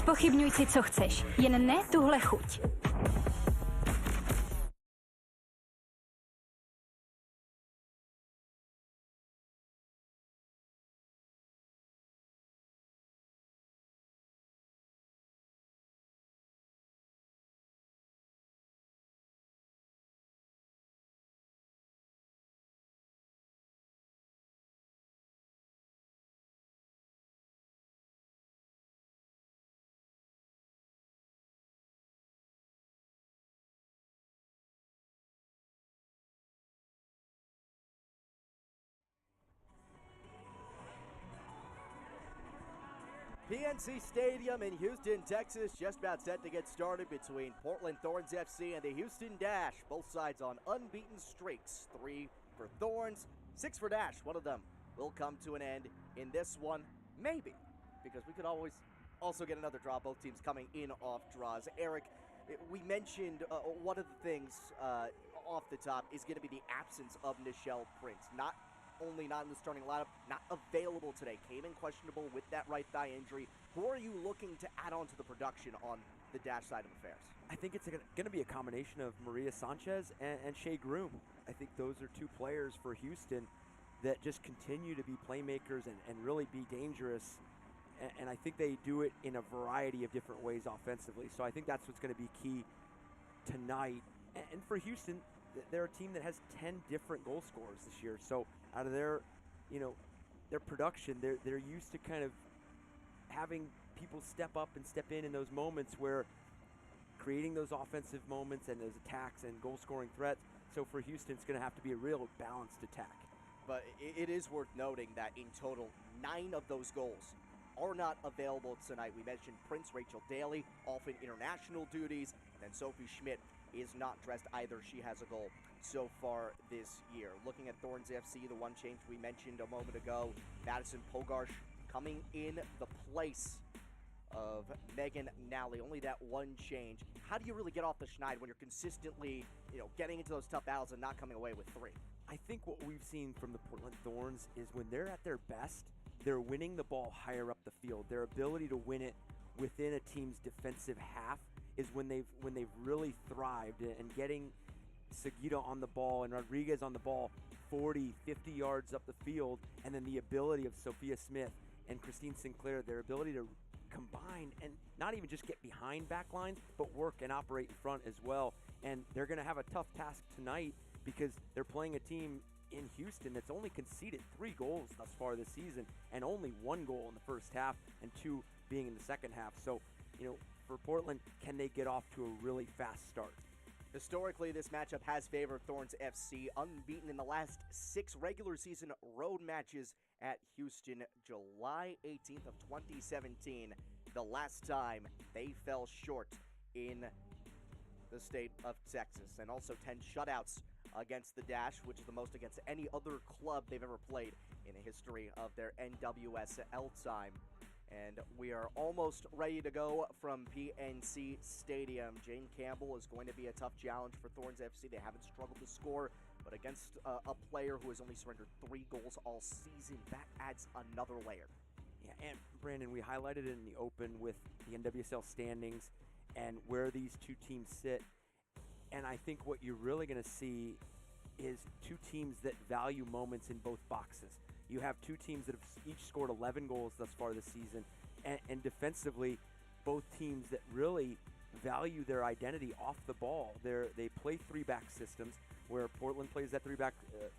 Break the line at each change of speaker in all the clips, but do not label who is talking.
Zpochybňuj si, co chceš, jen ne tuhle chuť.
PNC Stadium in Houston, Texas, just about set to get started between Portland Thorns FC and the Houston Dash. Both sides on unbeaten streaks. 3 for Thorns, 6 for Dash. One of them will come to an end in this one, maybe, because we could always also get another draw. Both teams coming in off draws. Eric, we mentioned one of the things off the top is going to be the absence of Nichelle Prince. Not only not in the starting lineup, not available today. Came in questionable with that right thigh injury. Who are you looking to add on to the production on the Dash side of affairs?
I think it's going to be a combination of Maria Sanchez and Shea Groom. I think those are two players for Houston that just continue to be playmakers and really be dangerous. And I think they do it in a variety of different ways offensively. So I think that's what's going to be key tonight. And for Houston, they're a team that has 10 different goal scorers this year. So out of their, their production, they're used to kind of having people step up and step in those moments where creating those offensive moments and those attacks and goal-scoring threats. So for Houston, it's going to have to be a real balanced attack.
But it is worth noting that in total, 9 of those goals are not available tonight. We mentioned Prince Rachel Daly, off in international duties, and then Sophie Schmidt is not dressed either. She has a goal so far this year. Looking at Thorns FC, the one change we mentioned a moment ago, Madison Pogarsh coming in the place of Megan Nally. Only that one change. How do you really get off the schneid when you're consistently, getting into those tough battles and not coming away with 3?
I think what we've seen from the Portland Thorns is when they're at their best, they're winning the ball higher up the field. Their ability to win it within a team's defensive half is when they've really thrived, and getting Seguida on the ball and Rodriguez on the ball 40, 50 yards up the field, and then the ability of Sophia Smith and Christine Sinclair, their ability to combine and not even just get behind back lines, but work and operate in front as well. And they're going to have a tough task tonight because they're playing a team in Houston that's only conceded 3 goals thus far this season, and only 1 goal in the first half and 2 being in the second half. So, for Portland, can they get off to a really fast start?
Historically, this matchup has favored Thorns FC, unbeaten in the last 6 regular season road matches at Houston, July 18th of 2017, the last time they fell short in the state of Texas, and also 10 shutouts against the Dash, which is the most against any other club they've ever played in the history of their NWSL time. And we are almost ready to go from PNC Stadium. Jane Campbell is going to be a tough challenge for Thorns FC. They haven't struggled to score, but against a player who has only surrendered 3 goals all season, that adds another layer.
Yeah, and Brandon, we highlighted it in the open with the NWSL standings and where these two teams sit. And I think what you're really going to see is 2 teams that value moments in both boxes. You have 2 teams that have each scored 11 goals thus far this season, and defensively, both teams that really value their identity off the ball. They play 3-back systems, where Portland plays that 3-back,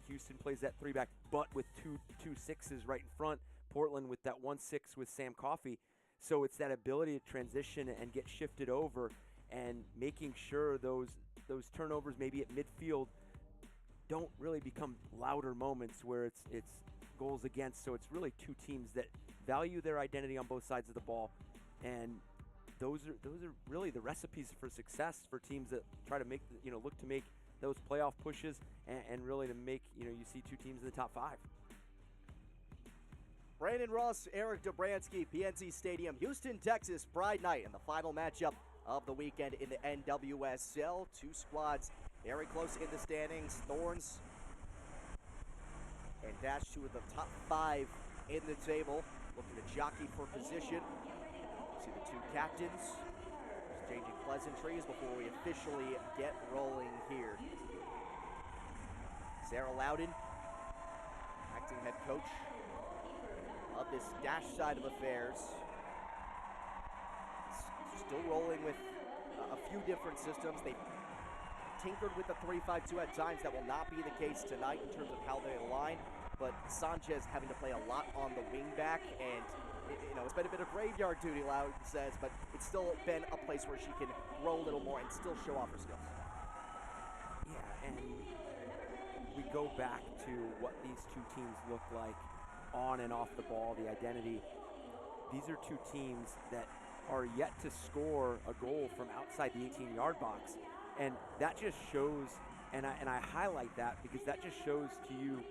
Houston plays that 3-back, but with two 6s right in front. Portland with that 1-6 with Sam Coffey. So it's that ability to transition and get shifted over, and making sure those turnovers maybe at midfield don't really become louder moments where it's goals against. So it's really 2 teams that value their identity on both sides of the ball, and those are really the recipes for success for teams that try to make look to make those playoff pushes, and really to make you see 2 teams in the top 5.
Brandon Ross, Eric Dobransky, PNC Stadium, Houston, Texas, Pride Night, and the final matchup of the weekend in the NWSL. 2 squads very close in the standings. Thorns and Dash, 2 of the top 5 in the table, looking to jockey for position See the two captains exchanging pleasantries before we officially get rolling here. Sarah Loudon, acting head coach of this Dash side of affairs. Still rolling with a few different systems. They've tinkered with the 3-5-2 at times. That will not be the case tonight in terms of how they align. But Sanchez having to play a lot on the wing back, and it's been a bit of graveyard duty, Loudon says, but it's still been a place where she can grow a little more and still show off her skills.
Yeah, and we go back to what these two teams look like on and off the ball, the identity. These are two teams that are yet to score a goal from outside the 18-yard box. And that just shows, and I highlight that because that just shows to you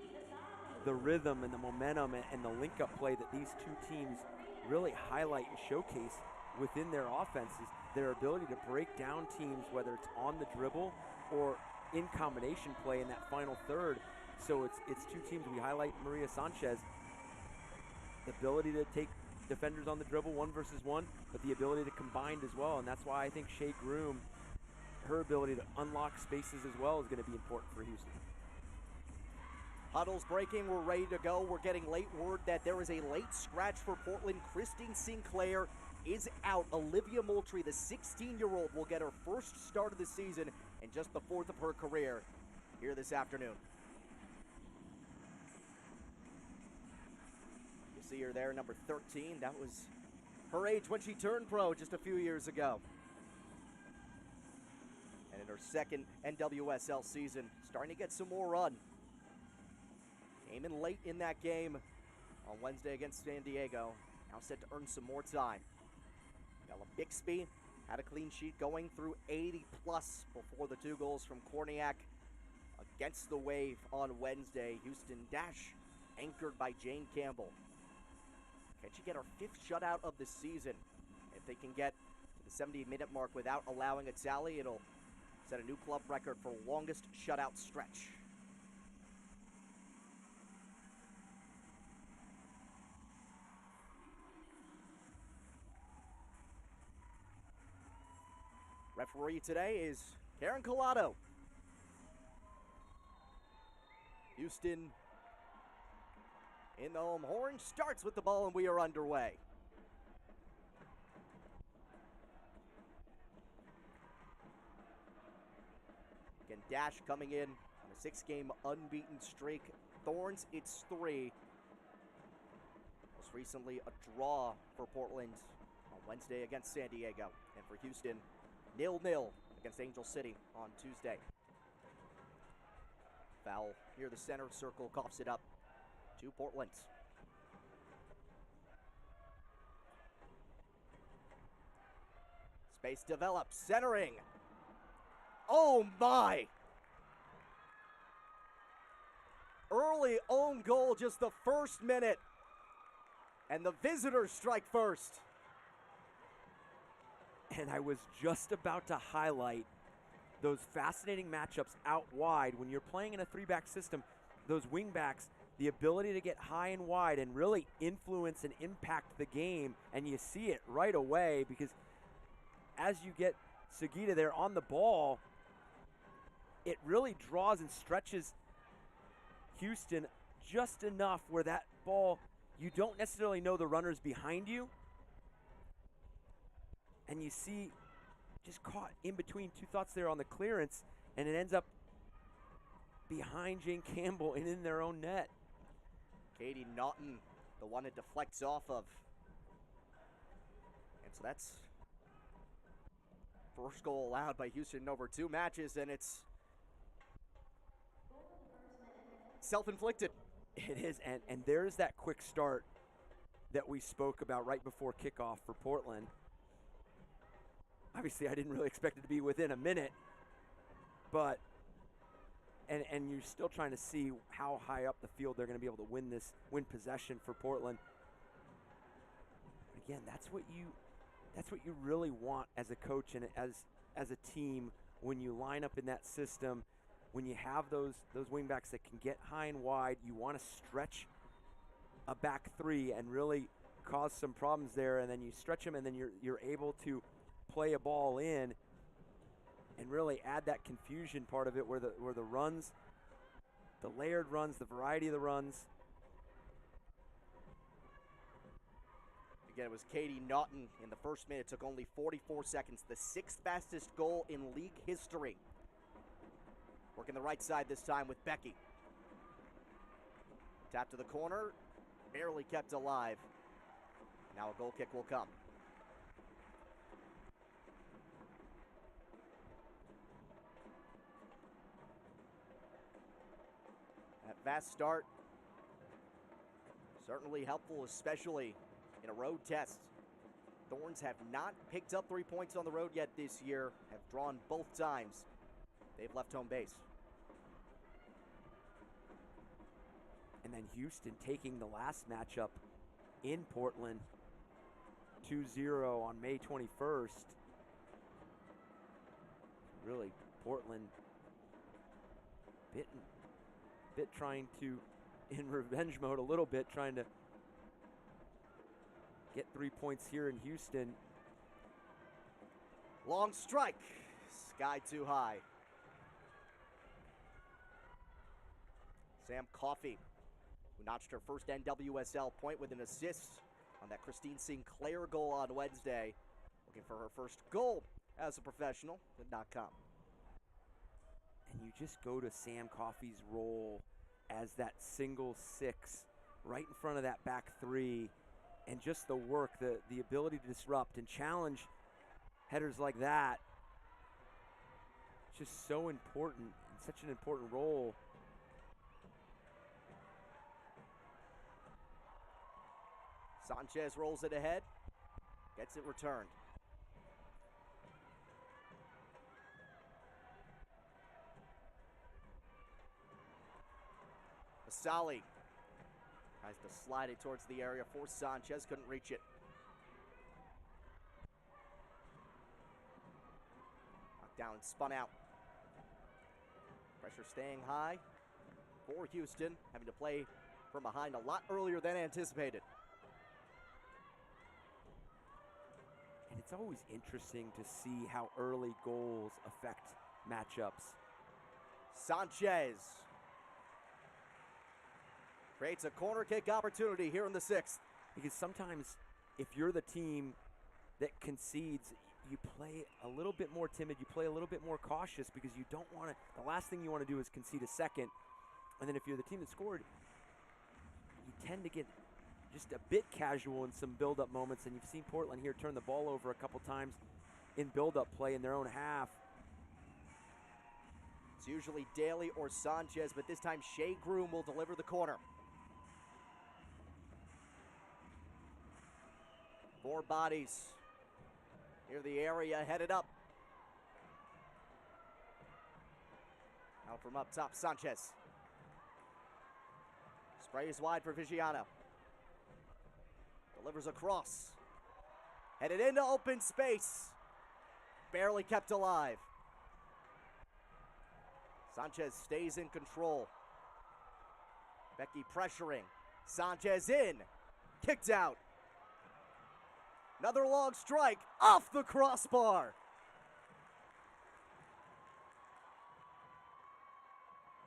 the rhythm and the momentum and the link-up play that these two teams really highlight and showcase within their offenses, their ability to break down teams, whether it's on the dribble or in combination play in that final third. So it's two teams. We highlight Maria Sanchez, the ability to take defenders on the dribble 1-versus-1, but the ability to combine as well. And that's why I think Shea Groom, her ability to unlock spaces as well, is going to be important for Houston.
Huddles breaking, we're ready to go. We're getting late word that there is a late scratch for Portland. Christine Sinclair is out. Olivia Moultrie, the 16-year-old, will get her first start of the season and just the fourth of her career here this afternoon. You see her there, number 13. That was her age when she turned pro just a few years ago. And in her second NWSL season, starting to get some more run. Came in late in that game on Wednesday against San Diego. Now set to earn some more time. Ella Bixby had a clean sheet going through 80-plus before the 2 goals from Korniak against the Wave on Wednesday. Houston Dash anchored by Jane Campbell. Can she get her 5th shutout of the season? If they can get to the 70-minute mark without allowing a tally, it'll set a new club record for longest shutout stretch. Referee today is Karen Collado. Houston in the home horn starts with the ball, and we are underway. Again, Dash coming in on a 6-game unbeaten streak. Thorns, it's 3. Most recently, a draw for Portland on Wednesday against San Diego. And for Houston, 0-0 against Angel City on Tuesday. Foul near the center circle, coughs it up to Portland. Space develops, centering. Oh my! Early own goal, just the first minute. And the visitors strike first.
And I was just about to highlight those fascinating matchups out wide. When you're playing in a 3-back system, those wing backs, the ability to get high and wide and really influence and impact the game, and you see it right away because as you get Sugita there on the ball, it really draws and stretches Houston just enough where that ball, you don't necessarily know the runners behind you, and you see just caught in between 2 thoughts there on the clearance, and it ends up behind Jane Campbell and in their own net.
Katie Naughton, the one it deflects off of. And so that's first goal allowed by Houston in over 2 matches, and it's self-inflicted.
It is, and there's that quick start that we spoke about right before kickoff for Portland. Obviously, I didn't really expect it to be within a minute, but and you're still trying to see how high up the field they're going to be able to win possession for Portland. But again, that's what you really want as a coach and as a team when you line up in that system. When you have those wingbacks that can get high and wide, you want to stretch a back 3 and really cause some problems there, and then you stretch them, and then you're able to play a ball in and really add that confusion part of it where the runs, the layered runs, the variety of the runs.
Again, it was Katie Naughton in the first minute, took only 44 seconds, the 6th fastest goal in league history. Working the right side this time with Becky. Tap to the corner, barely kept alive. Now a goal kick will come. That fast start, certainly helpful, especially in a road test. Thorns have not picked up 3 points on the road yet this year, have drawn both times. They've left home base.
And then Houston taking the last matchup in Portland 2-0 on May 21st. Really, Portland bit trying to, in revenge mode a little bit, trying to get 3 points here in Houston.
Long strike, sky too high. Sam Coffey, who notched her first NWSL point with an assist on that Christine Sinclair goal on Wednesday. Looking for her first goal as a professional, did not come.
And you just go to Sam Coffey's role as that single 6 right in front of that back 3, and just the work, the ability to disrupt and challenge headers like that. Just so important, and such an important role.
Sanchez rolls it ahead, gets it returned. Asali tries to slide it towards the area for Sanchez, couldn't reach it. Knocked down and spun out. Pressure staying high for Houston, having to play from behind a lot earlier than anticipated.
And it's always interesting to see how early goals affect matchups.
Sanchez creates a corner kick opportunity here in the 6th.
Because sometimes if you're the team that concedes, you play a little bit more timid, you play a little bit more cautious, because you don't want to, the last thing you want to do is concede a second. And then if you're the team that scored, you tend to get just a bit casual in some build-up moments, and you've seen Portland here turn the ball over a couple times in build-up play in their own half.
It's usually Daly or Sanchez, but this time Shea Groom will deliver the corner. 4 bodies near the area, headed up. Out from up top, Sanchez. Sprays wide for Vigiano. Delivers across. Headed into open space. Barely kept alive. Sanchez stays in control. Becky pressuring. Sanchez in. Kicked out. Another long strike off the crossbar.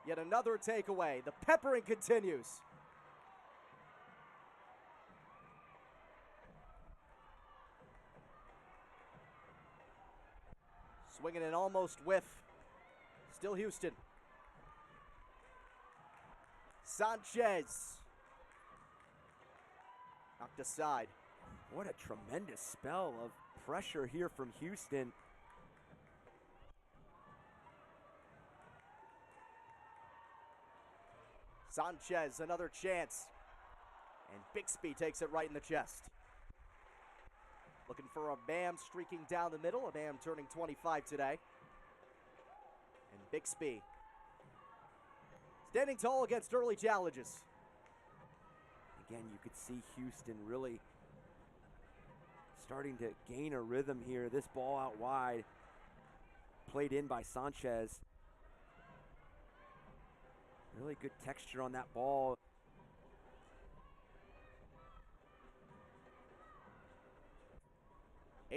Yet another takeaway. The peppering continues. Swinging an almost whiff. Still Houston. Sanchez. Knocked aside.
What a tremendous spell of pressure here from Houston.
Sanchez, another chance. And Bixby takes it right in the chest. Looking for a Bam streaking down the middle. A Bam turning 25 today. And Bixby standing tall against early challenges.
Again, you could see Houston really starting to gain a rhythm here. This ball out wide, played in by Sanchez. Really good texture on that ball.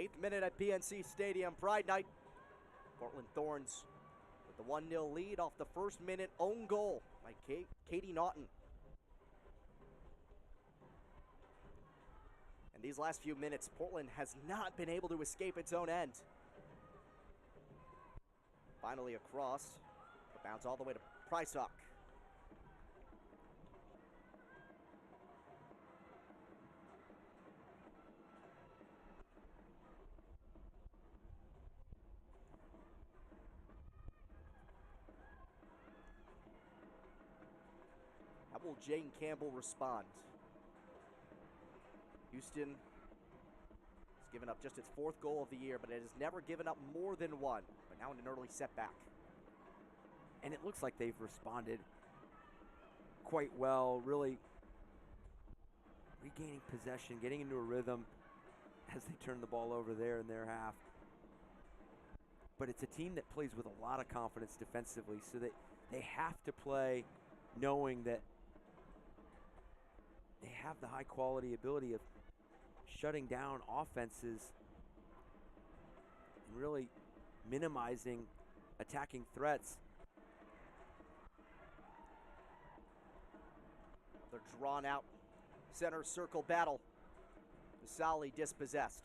8th minute at PNC Stadium, Pride Night. Portland Thorns with the 1-0 lead off the first minute own goal by Katie Naughton. And these last few minutes, Portland has not been able to escape its own end. Finally across, the bounce all the way to Prysock. How will Jane Campbell respond? Houston has given up just its 4th goal of the year, but it has never given up more than one. But now in an early setback.
And it looks like they've responded quite well, really regaining possession, getting into a rhythm as they turn the ball over there in their half. But it's a team that plays with a lot of confidence defensively, so that they have to play knowing that they have the high quality ability of shutting down offenses and really minimizing attacking threats.
They're drawn out center circle battle. Masali dispossessed.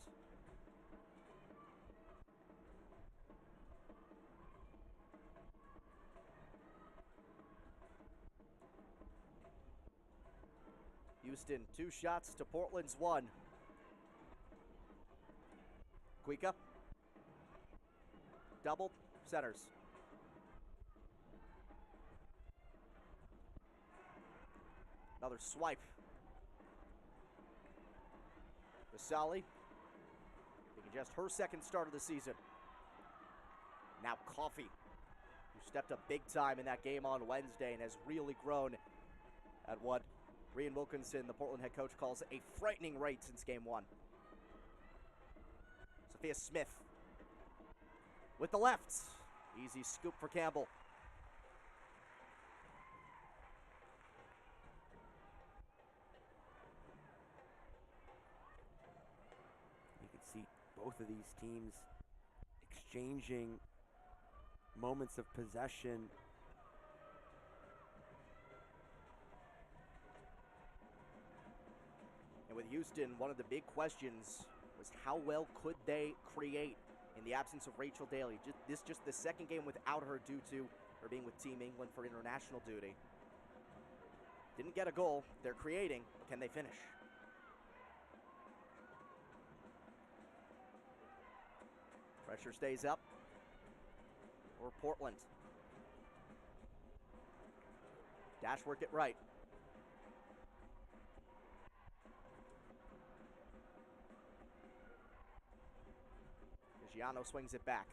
Houston 2 shots to Portland's 1. Kuika. Double centers. Another swipe. Masali making just her 2nd start of the season. Now Coffey, who stepped up big time in that game on Wednesday and has really grown at what Rian Wilkinson, the Portland head coach, calls a frightening rate since game 1. Sophia Smith with the left. Easy scoop for Campbell.
You can see both of these teams exchanging moments of possession.
And with Houston, one of the big questions was how well could they create in the absence of Rachel Daly. Just the 2nd game without her due to her being with Team England for international duty. Didn't get a goal. They're creating. Can they finish? Pressure stays up for Portland. Dash work it right. Giano swings it back.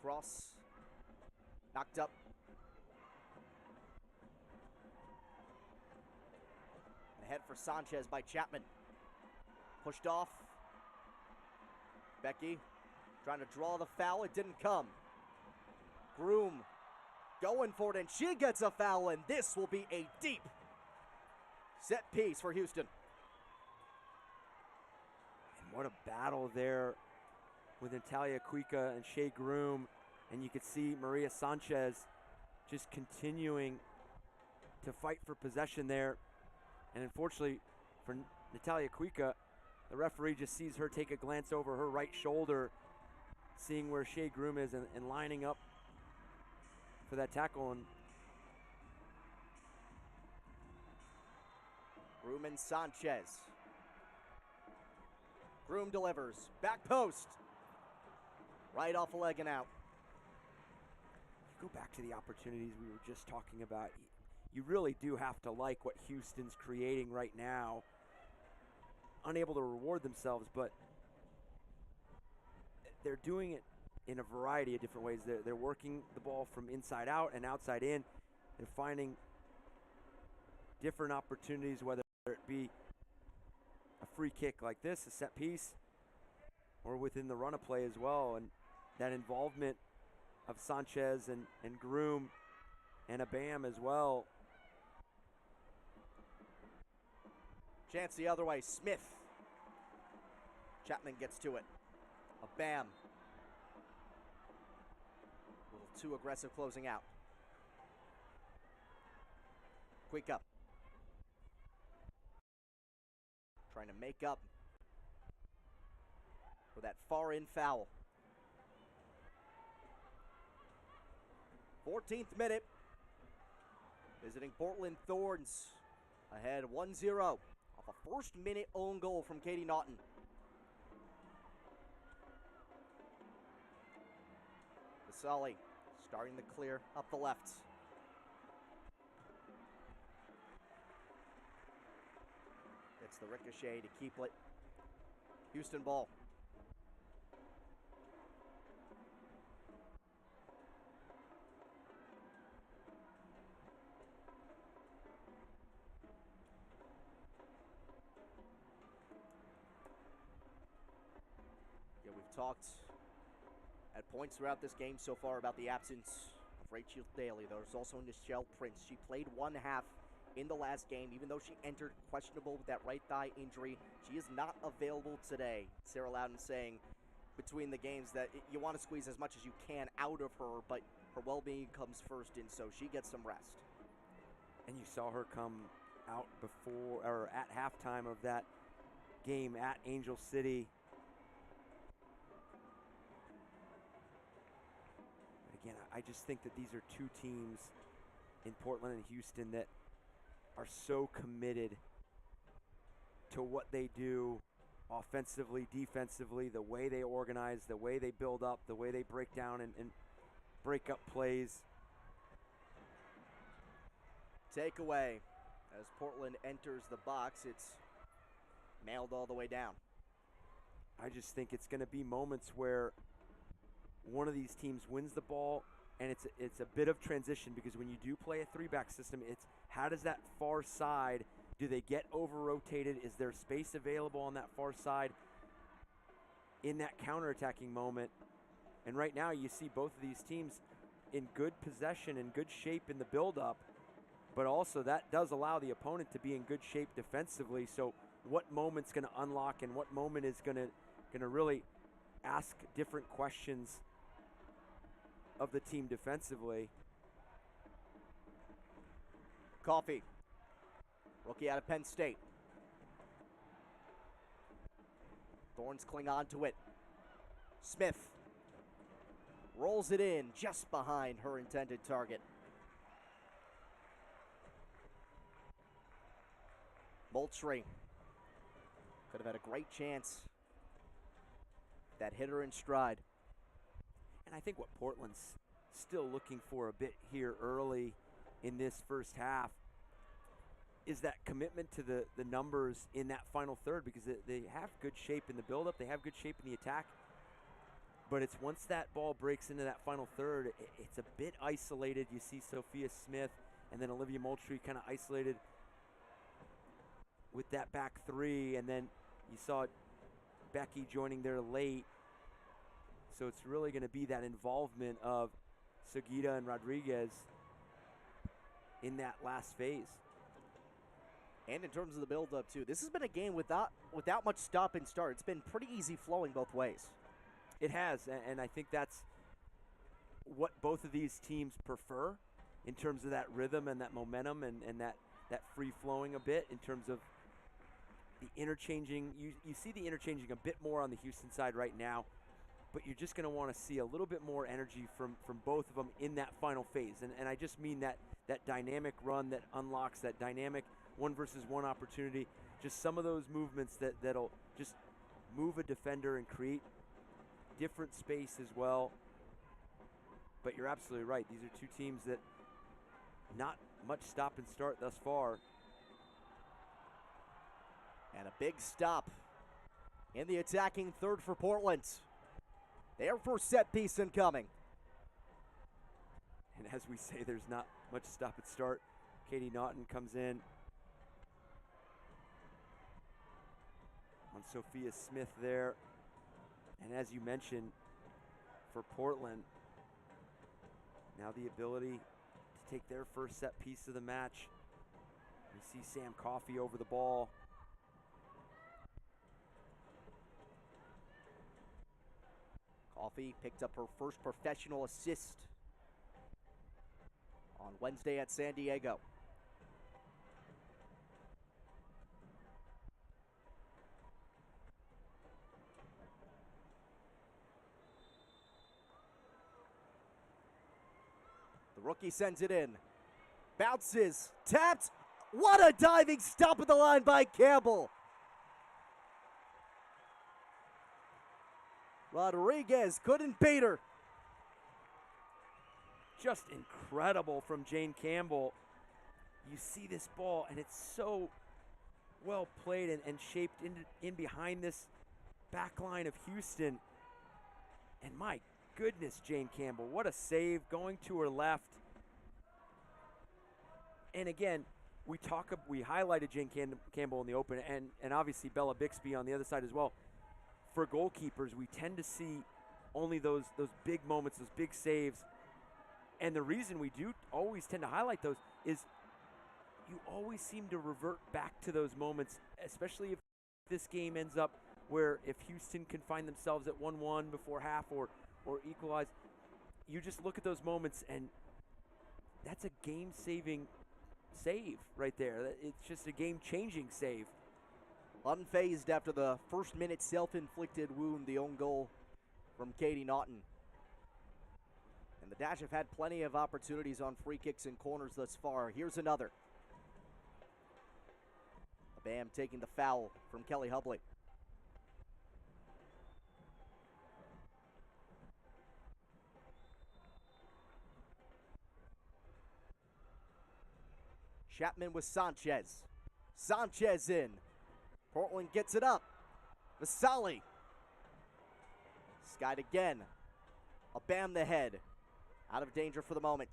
Cross. Knocked up. Ahead for Sanchez by Chapman. Pushed off. Becky trying to draw the foul. It didn't come. Groom going for it, and she gets a foul, and this will be a deep set piece for Houston.
And what a battle there with Natalia Kuika and Shea Groom, and you could see Maria Sanchez just continuing to fight for possession there. And unfortunately for Natalia Kuika, the referee just sees her take a glance over her right shoulder, seeing where Shea Groom is and lining up for that tackle. And
Groom and Sanchez. Groom delivers. Back post. Right off a leg and out.
Go back to the opportunities we were just talking about. You really do have to like what Houston's creating right now. Unable to reward themselves, but they're doing it in a variety of different ways. They're working the ball from inside out and outside in, and finding different opportunities, whether it be a free kick like this, a set piece, or within the run of play as well. And that involvement of Sanchez and Groom and Abam as well.
Chance the other way, Smith. Chapman gets to it. Abam. A little too aggressive closing out. Quick up. Trying to make up for that far in foul. 14th minute. Visiting Portland Thorns. Ahead 1-0 off a first minute own goal from Katie Naughton. Vasali starting to clear up the left. It's the ricochet to keep it. Houston ball. Yeah, we've talked at points throughout this game so far about the absence of Rachel Daly. There's also Nichelle Prince. She played one half in the last game, even though she entered questionable with that right thigh injury. She is not available today. Sarah Loudon saying between the games that you want to squeeze as much as you can out of her, but her well-being comes first, and so she gets some rest.
And you saw her come out before or at halftime of that game at Angel City. But again, I just think that these are two teams in Portland and Houston that are so committed to what they do offensively, defensively, the way they organize, the way they build up, the way they break down and break up plays.
Takeaway as Portland enters the box. It's mailed all the way down.
I just think it's going to be moments where one of these teams wins the ball, and it's a bit of transition, because when you do play a three-back system, it's how does that far side, do they get over-rotated? Is there space available on that far side in that counter-attacking moment? And right now you see both of these teams in good possession and good shape in the build-up, but also that does allow the opponent to be in good shape defensively. So what moment's going to unlock and what moment is going to really ask different questions of the team defensively.
Coffey, rookie out of Penn State. Thorns cling on to it. Smith rolls it in just behind her intended target. Moultrie could have had a great chance. That hit her in stride.
And I think what Portland's still looking for a bit here early in this first half is that commitment to the numbers in that final third, because they have good shape in the buildup, they have good shape in the attack, but it's once that ball breaks into that final third, it's a bit isolated. You see Sophia Smith and then Olivia Moultrie kind of isolated with that back three, and then you saw Becky joining there late. So it's really going to be that involvement of Sugita and Rodriguez in that last phase.
And in terms of the build-up, too, this has been a game without much stop and start. It's been pretty easy flowing both ways.
It has, and I think that's what both of these teams prefer in terms of that rhythm and that momentum and that free-flowing a bit in terms of the interchanging. You see the interchanging a bit more on the Houston side right now, but you're just going to want to see a little bit more energy from both of them in that final phase. And I just mean that dynamic run that unlocks that dynamic one-versus-one opportunity, just some of those movements that'll just move a defender and create different space as well. But you're absolutely right. These are two teams that not much stop and start thus far.
And a big stop in the attacking third for Portland. Their first set piece incoming.
And as we say, there's not much stop and start. Katie Naughton comes in on Sophia Smith there. And as you mentioned, for Portland, Now the ability to take their first set piece of the match. We see Sam Coffey over the ball.
Coffey picked up her first professional assist on Wednesday at San Diego. The rookie sends it in. Bounces. Tapped. What a diving stop at the line by Campbell. Rodriguez couldn't beat her.
Just incredible from Jane Campbell. You see this ball, and it's so well played and shaped in behind this back line of Houston. And my goodness, Jane Campbell, what a save going to her left. And again, we highlighted Jane Campbell in the open, and obviously Bella Bixby on the other side as well. For goalkeepers, we tend to see only those big moments, those big saves. And the reason we do always tend to highlight those is you always seem to revert back to those moments, especially if this game ends up where if Houston can find themselves at 1-1 before half or equalize, you just look at those moments and that's a game-saving save right there. It's just a game-changing save.
Unfazed after the first minute self-inflicted wound, the own goal from Katie Naughton. And the Dash have had plenty of opportunities on free kicks and corners thus far. Here's another. Bam taking the foul from Kelly Hubley. Chapman with Sanchez. Sanchez in. Portland gets it up. Vasali. Skied again. A Bam the head. Out of danger for the moment.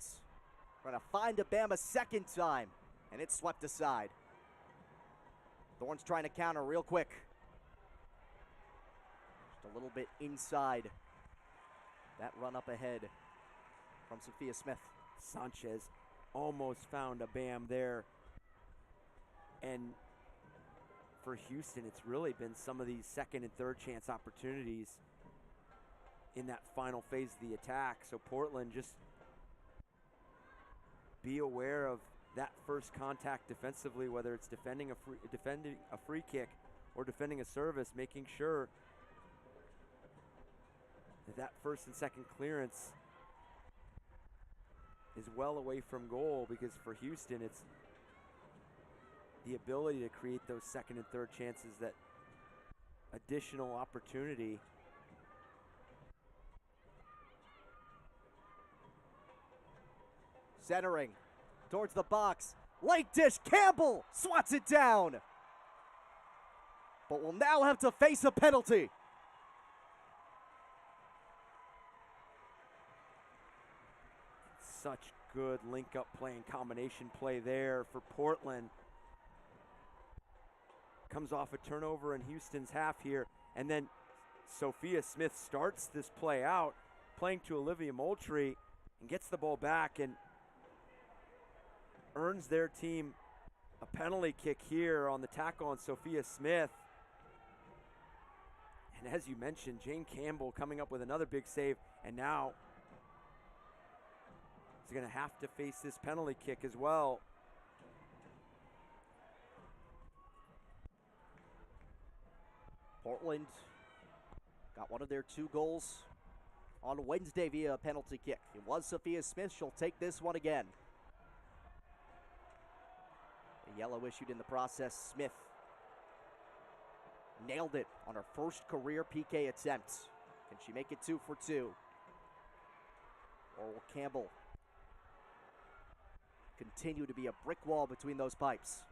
Trying to find a Bam a second time. And it's swept aside. Thorns trying to counter real quick. Just a little bit inside that run up ahead from Sophia Smith.
Sanchez almost found a Bam there. And for Houston, it's really been some of these second and third chance opportunities in that final phase of the attack. So Portland, just be aware of that first contact defensively, whether it's defending a free kick or defending a service, making sure that first and second clearance is well away from goal, because for Houston, it's the ability to create those second and third chances, that additional opportunity.
Centering towards the box. Late dish. Campbell swats it down. But will now have to face a penalty.
Such good link-up play and combination play there for Portland. Comes off a turnover in Houston's half here, and then Sophia Smith starts this play out, playing to Olivia Moultrie, and gets the ball back and earns their team a penalty kick here on the tackle on Sophia Smith. And as you mentioned, Jane Campbell coming up with another big save, and now is going to have to face this penalty kick as well.
Portland got one of their 2 goals on Wednesday via a penalty kick. It was Sophia Smith. She'll take this one again. A yellow issued in the process. Smith nailed it on her first career PK attempt. Can she make it 2 for 2? Or will Campbell continue to be a brick wall between those pipes?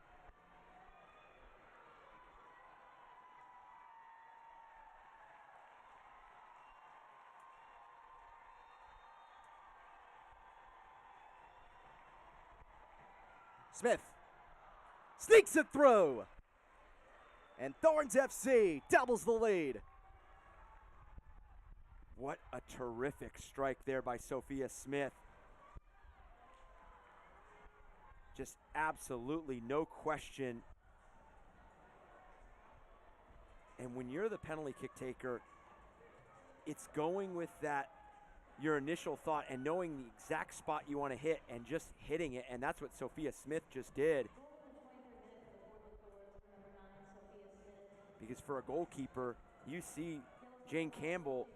Smith sneaks it through. And Thorns FC doubles the lead.
What a terrific strike there by Sophia Smith. Just absolutely no question. And when you're the penalty kick taker, it's going with that, your initial thought, and knowing the exact spot you want to hit and just hitting it, and that's what Sophia Smith just did. Because for a goalkeeper, you see Jane Campbell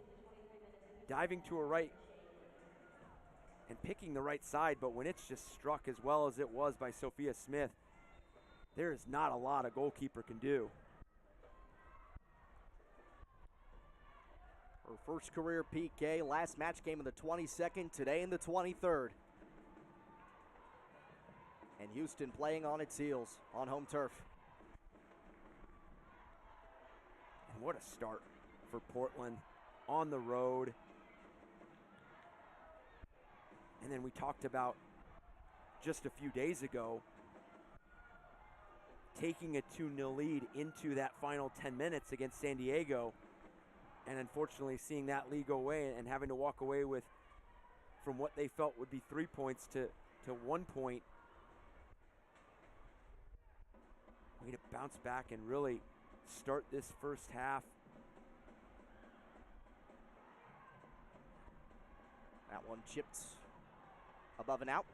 diving to her right and picking the right side, but when it's just struck as well as it was by Sophia Smith, there is not a lot a goalkeeper can do.
Her first career PK, last match game in the 22nd, today in the 23rd. And Houston playing on its heels on home turf.
And what a start for Portland on the road. And then we talked about just a few days ago taking a 2-0 lead into that final 10 minutes against San Diego, and unfortunately seeing that lead go away and having to walk away with, from what they felt would be 3 points to 1 point. Way to bounce back and really start this first half.
That one chipped above and out.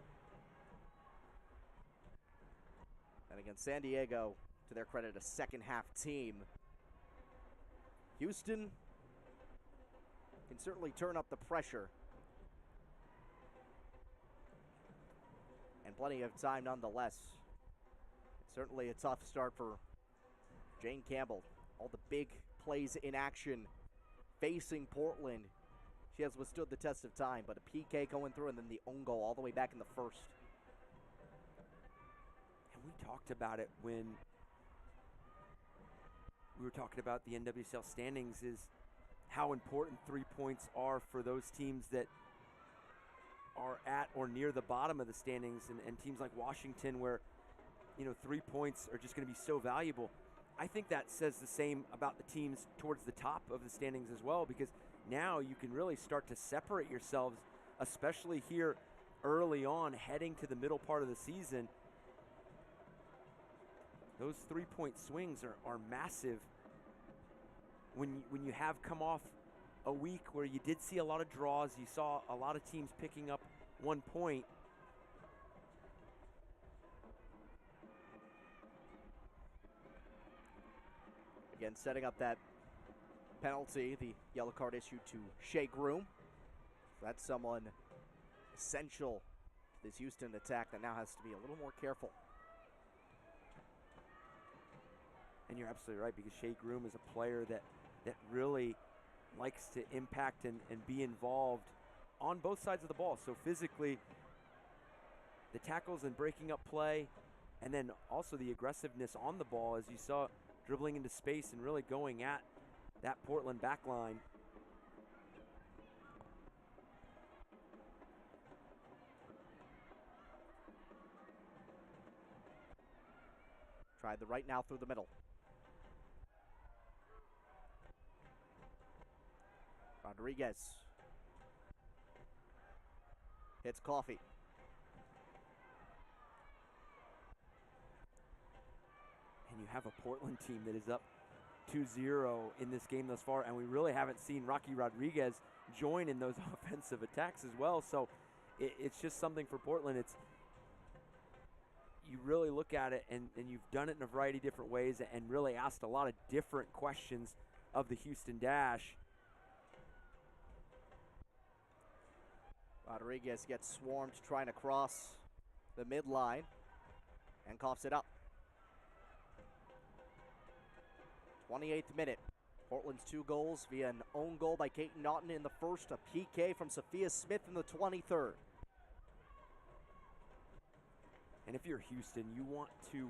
And again, San Diego, to their credit, a second half team. Houston can certainly turn up the pressure. And plenty of time nonetheless. It's certainly a tough start for Jane Campbell. All the big plays in action facing Portland. She has withstood the test of time, but a PK going through and then the own goal all the way back in the first.
And we talked about it when we were talking about the NWSL standings, is how important 3 points are for those teams that are at or near the bottom of the standings, and teams like Washington where, 3 points are just going to be so valuable. I think that says the same about the teams towards the top of the standings as well, because now you can really start to separate yourselves, especially here early on, heading to the middle part of the season. Those 3-point swings are massive. When you have come off a week where you did see a lot of draws, you saw a lot of teams picking up 1 point.
Again, setting up that penalty, the yellow card issued to Shea Groom. That's someone essential to this Houston attack that now has to be a little more careful.
And you're absolutely right, because Shea Groom is a player that really likes to impact and be involved on both sides of the ball. So physically, the tackles and breaking up play, and then also the aggressiveness on the ball, as you saw, dribbling into space and really going at that Portland back line.
Tried the right now through the middle. Rodriguez hits Coffey.
And you have a Portland team that is up 2-0 in this game thus far, and we really haven't seen Rocky Rodriguez join in those offensive attacks as well. So it's just something for Portland. You really look at it, and you've done it in a variety of different ways and really asked a lot of different questions of the Houston Dash.
Rodriguez gets swarmed trying to cross the midline and coughs it up. 28th minute. Portland's 2 goals via an own goal by Kate Naughton in the first, a PK from Sophia Smith in the 23rd.
And if you're Houston, you want to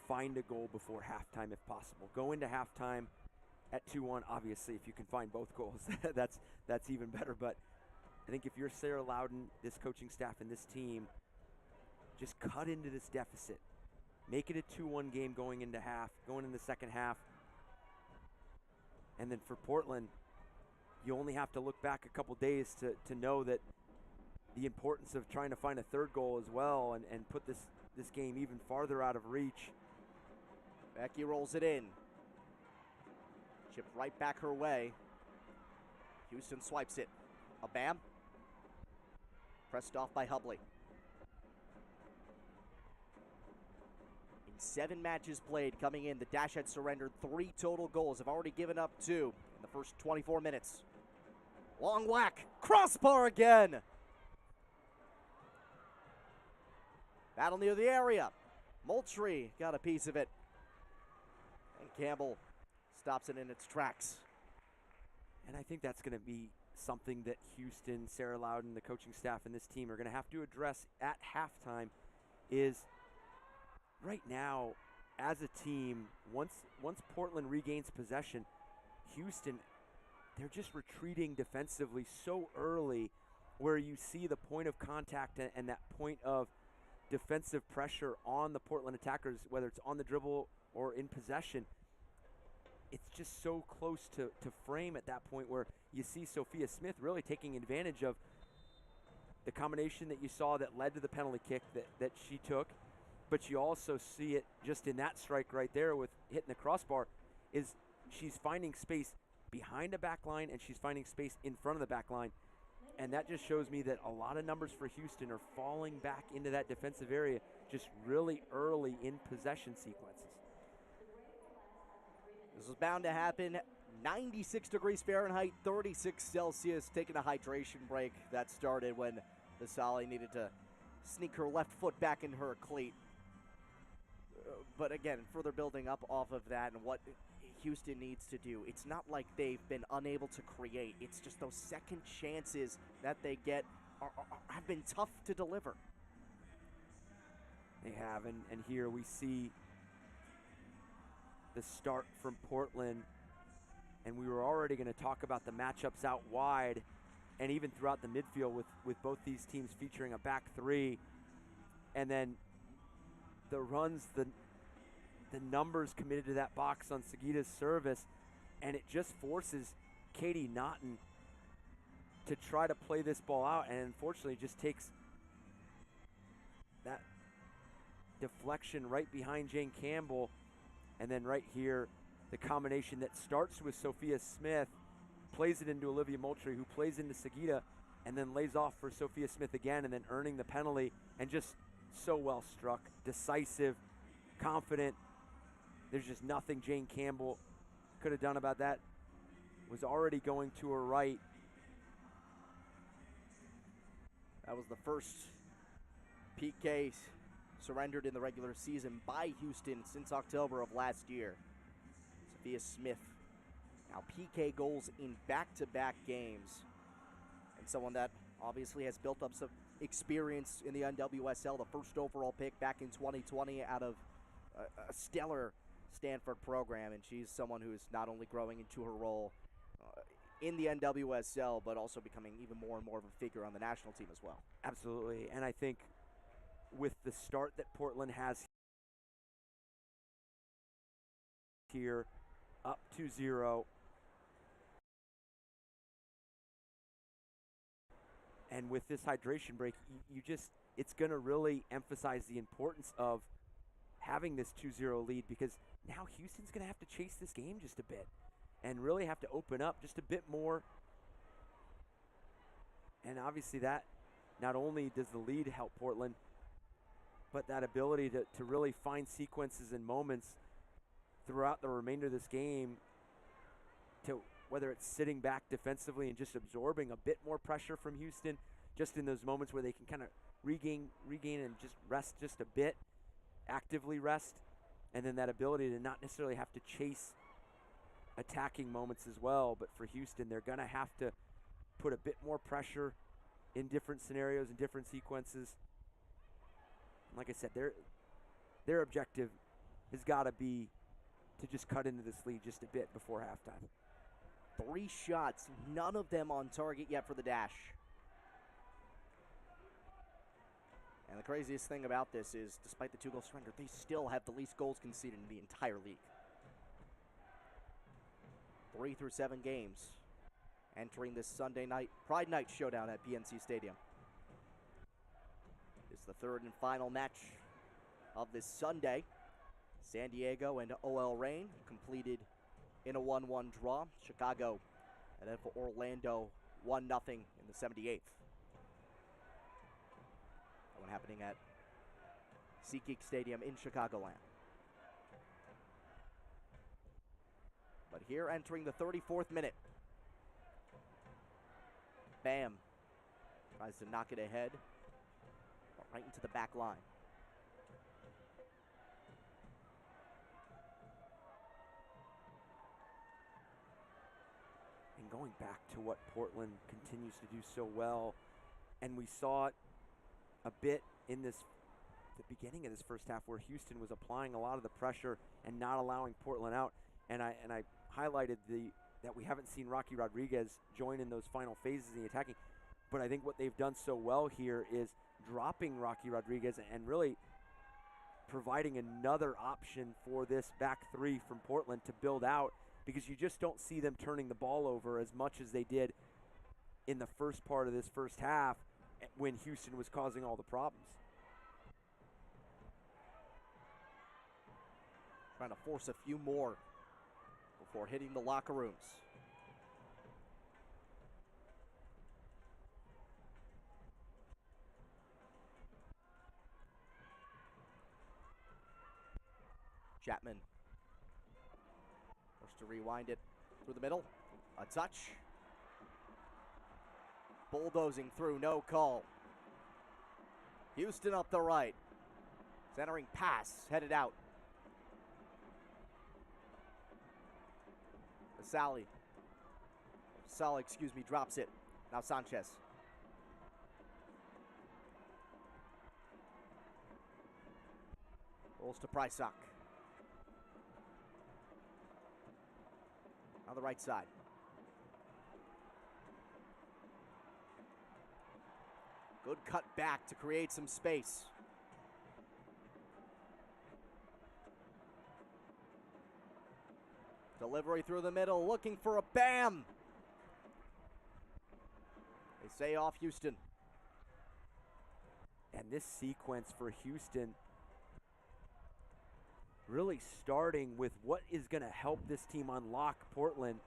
find a goal before halftime if possible. Go into halftime at 2-1. Obviously, if you can find both goals, that's even better. But I think if you're Sarah Loudon, this coaching staff, and this team, just cut into this deficit. Make it a 2-1 game going into the second half. And then for Portland, you only have to look back a couple days to know that the importance of trying to find a third goal as well and put this game even farther out of reach.
Becky rolls it in. Chipped right back her way. Houston swipes it. A bam. Pressed off by Hubley. In 7 matches played coming in, the Dash had surrendered 3 total goals. Have already given up 2 in the first 24 minutes. Long whack. Crossbar again. Battle near the area. Moultrie got a piece of it. And Campbell stops it in its tracks.
And I think that's going to be something that Houston, Sarah Loudon, the coaching staff, and this team are going to have to address at halftime is right now, as a team, once Portland regains possession, Houston, they're just retreating defensively so early where you see the point of contact and that point of defensive pressure on the Portland attackers, whether it's on the dribble or in possession. It's just so close to frame at that point where you see Sophia Smith really taking advantage of the combination that you saw that led to the penalty kick that she took. But you also see it just in that strike right there with hitting the crossbar, is she's finding space behind a back line and she's finding space in front of the back line. And that just shows me that a lot of numbers for Houston are falling back into that defensive area just really early in possession sequences.
This was bound to happen. 96 degrees Fahrenheit, 36 Celsius, taking a hydration break. That started when Vasali needed to sneak her left foot back in her cleat. But again, further building up off of that and what Houston needs to do. It's not like they've been unable to create. It's just those second chances that they get have been tough to deliver.
They have, and here we see the start from Portland, and we were already going to talk about the matchups out wide and even throughout the midfield with both these teams featuring a back 3, and then the runs, the numbers committed to that box on Sagita's service, and it just forces Katie Naughton to try to play this ball out, and unfortunately just takes that deflection right behind Jane Campbell. And then right here, the combination that starts with Sophia Smith, plays it into Olivia Moultrie, who plays into Sagita, and then lays off for Sophia Smith again, and then earning the penalty, and just so well struck, decisive, confident. There's just nothing Jane Campbell could have done about that. Was already going to her right.
That was the first PK surrendered in the regular season by Houston since October of last year. Sophia Smith, now PK goals in back-to-back games. And someone that obviously has built up some experience in the NWSL, the first overall pick back in 2020 out of a stellar Stanford program. And she's someone who is not only growing into her role in the NWSL, but also becoming even more and more of a figure on the national team as well.
Absolutely, and I think with the start that Portland has here, up 2-0, and with this hydration break, it's going to really emphasize the importance of having this 2-0 lead, because now Houston's going to have to chase this game just a bit and really have to open up just a bit more. And obviously that not only does the lead help Portland, but that ability to really find sequences and moments throughout the remainder of this game, to whether it's sitting back defensively and just absorbing a bit more pressure from Houston, just in those moments where they can kind of regain and just rest just a bit, actively rest, and then that ability to not necessarily have to chase attacking moments as well. But for Houston, they're going to have to put a bit more pressure in different scenarios and different sequences. Like I said, their objective has got to be to just cut into this lead just a bit before halftime.
3 shots, none of them on target yet for the Dash. And the craziest thing about this is, despite the 2-goal surrender, they still have the least goals conceded in the entire league. 3 through 7 games entering this Sunday night Pride Night showdown at PNC Stadium. It's the third and final match of this Sunday. San Diego and OL Reign completed in a 1-1 draw. Chicago and then for Orlando 1-0 in the 78th. That one happening at SeatGeek Stadium in Chicagoland. But here entering the 34th minute, Bam tries to knock it ahead, right into the back line.
And going back to what Portland continues to do so well, and we saw it a bit in the beginning of this first half where Houston was applying a lot of the pressure and not allowing Portland out. And I highlighted that we haven't seen Rocky Rodriguez join in those final phases of the attacking. But I think what they've done so well here is dropping Rocky Rodriguez and really providing another option for this back three from Portland to build out, because you just don't see them turning the ball over as much as they did in the first part of this first half when Houston was causing all the problems.
Trying to force a few more before hitting the locker rooms. Chapman forced to rewind it through the middle. A touch. Bulldozing through, no call. Houston up the right. Centering pass, headed out. Sally, drops it. Now Sanchez. Rolls to Prysock. On the right side. Good cut back to create some space. Delivery through the middle, looking for a Bam! They say off Houston.
And this sequence for Houston really starting with what is going to help this team unlock Portland.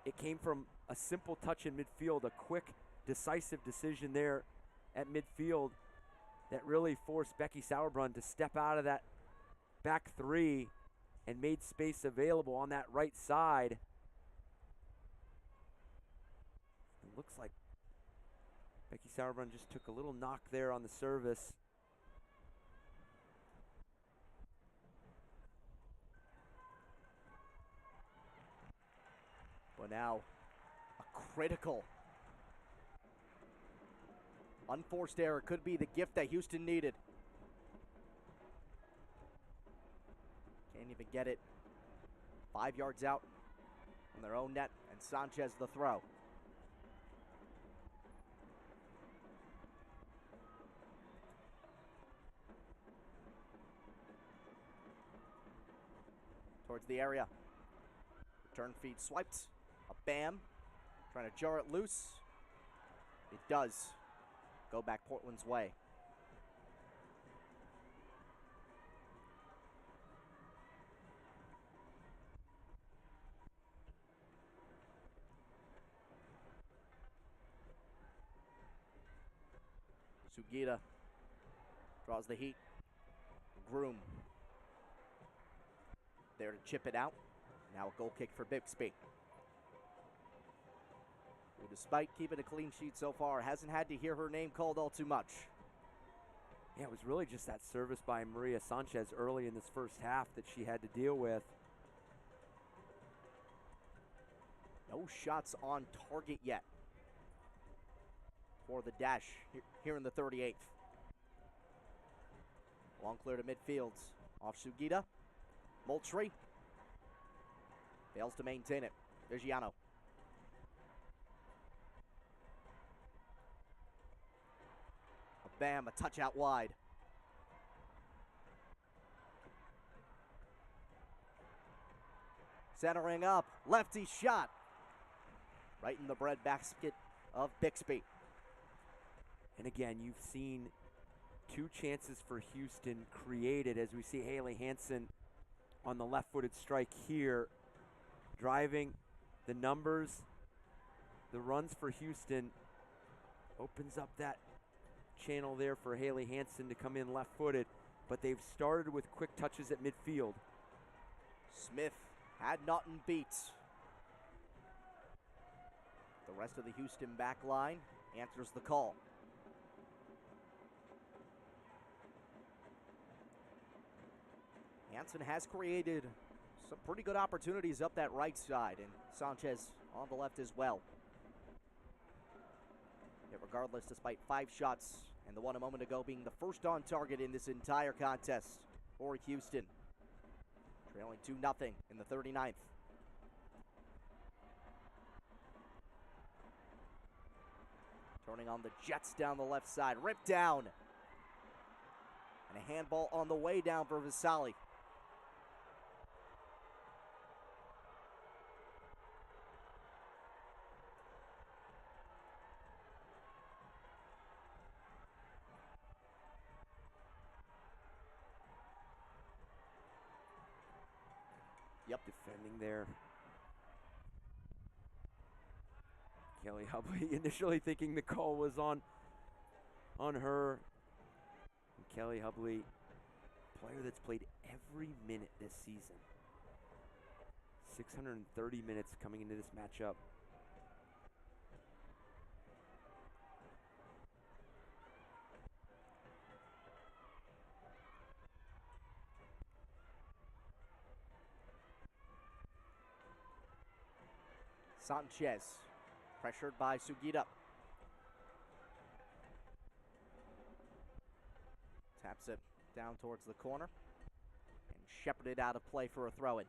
It came from a simple touch in midfield, a quick, decisive decision there at midfield that really forced Becky Sauerbrunn to step out of that back three and made space available on that right side. It looks like Becky Sauerbrunn just took a little knock there on the service.
Well, now a critical unforced error could be the gift that Houston needed. Can't even get it 5 yards out from their own net, and Sanchez the throw. Towards the area. Return feed swiped. A Bam. Trying to jar it loose. It does go back Portland's way. Sugita draws the heat. Groom there to chip it out. Now a goal kick for Bixby, who, despite keeping a clean sheet so far, hasn't had to hear her name called all too much.
Yeah, it was really just that service by Maria Sanchez early in this first half that she had to deal with.
No shots on target yet for the Dash here in the 38th. Long clear to midfield. Off Sugita. Moultrie fails to maintain it. Vigiano. A Bam, a touch out wide. Centering up. Lefty shot. Right in the bread basket of Bixby.
And again, you've seen 2 chances for Houston created as we see Haley Hansen on the left-footed strike here, driving the numbers. The runs for Houston opens up that channel there for Haley Hansen to come in left-footed, but they've started with quick touches at midfield.
Smith had Naughton beat. The rest of the Houston back line answers the call. Hansen has created some pretty good opportunities up that right side, and Sanchez on the left as well. Yet regardless, despite 5 shots, and the one a moment ago being the first on target in this entire contest for Houston, trailing 2-0 in the 39th. Turning on the Jets down the left side, ripped down. And a handball on the way down for Vasali.
Yep, defending there. Kelly Hubley initially thinking the call was on her. And Kelly Hubley, player that's played every minute this season. 630 minutes coming into this matchup.
Sanchez, pressured by Sugita. Taps it down towards the corner and shepherded out of play for a throw-in.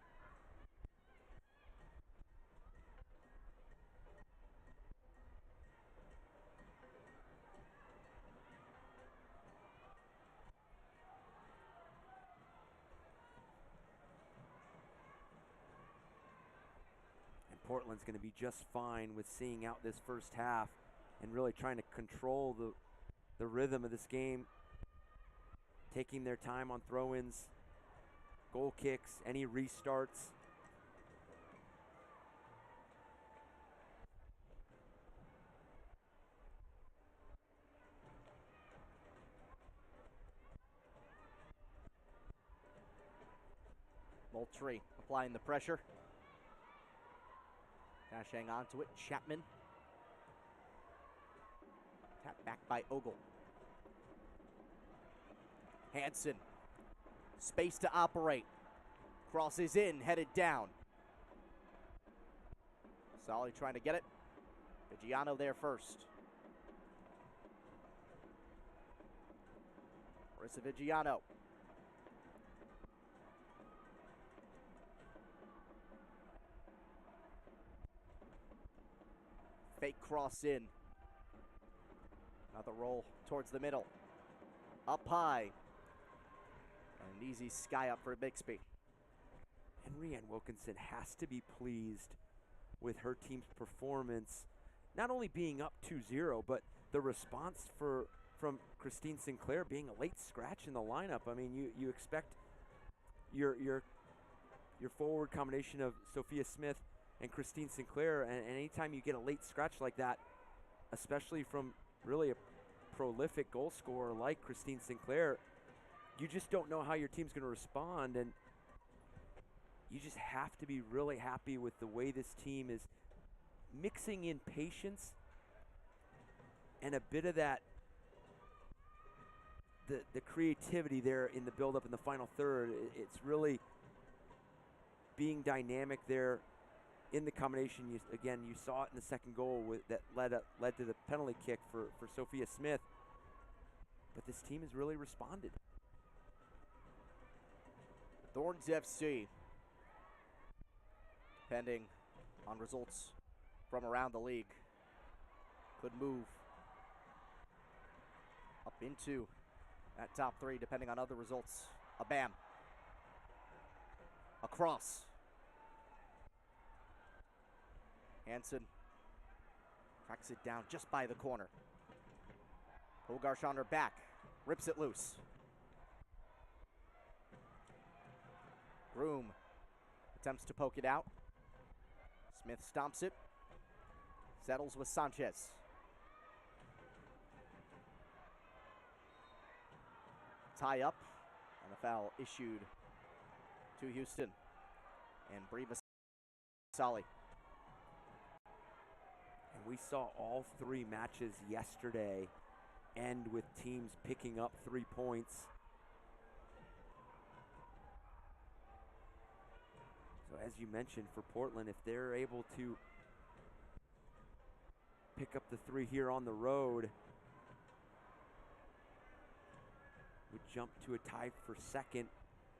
Portland's going to be just fine with seeing out this first half and really trying to control the rhythm of this game, taking their time on throw-ins, goal kicks, any restarts.
Moultrie applying the pressure. Dashing onto it, Chapman. Tap back by Ogle. Hansen. Space to operate. Crosses in, headed down. Solly trying to get it. Viggiano there first. Marissa Viggiano. Fake cross in. Another roll towards the middle. Up high. And an easy sky up for Bixby.
Henry Ann Wilkinson has to be pleased with her team's performance, not only being up 2-0, but the response from Christine Sinclair being a late scratch in the lineup. I mean, you expect your forward combination of Sophia Smith and Christine Sinclair, and anytime you get a late scratch like that, especially from really a prolific goal scorer like Christine Sinclair, you just don't know how your team's going to respond, and you just have to be really happy with the way this team is mixing in patience and a bit of that, the creativity there in the build-up in the final third. It's really being dynamic there in the combination. You saw it in the second goal that led to the penalty kick for Sophia Smith. But this team has really responded.
Thorns FC, depending on results from around the league, could move up into that top 3 depending on other results. A bam. A cross. Hansen tracks it down just by the corner. Hogarth on her back. rips it loose. Groom attempts to poke it out. Smith stomps it. Settles with Sanchez. Tie up, and a foul issued to Houston. And Breva Sali.
And we saw all 3 matches yesterday end with teams picking up 3 points. So as you mentioned, for Portland, if they're able to pick up the 3 here on the road, would jump to a tie for second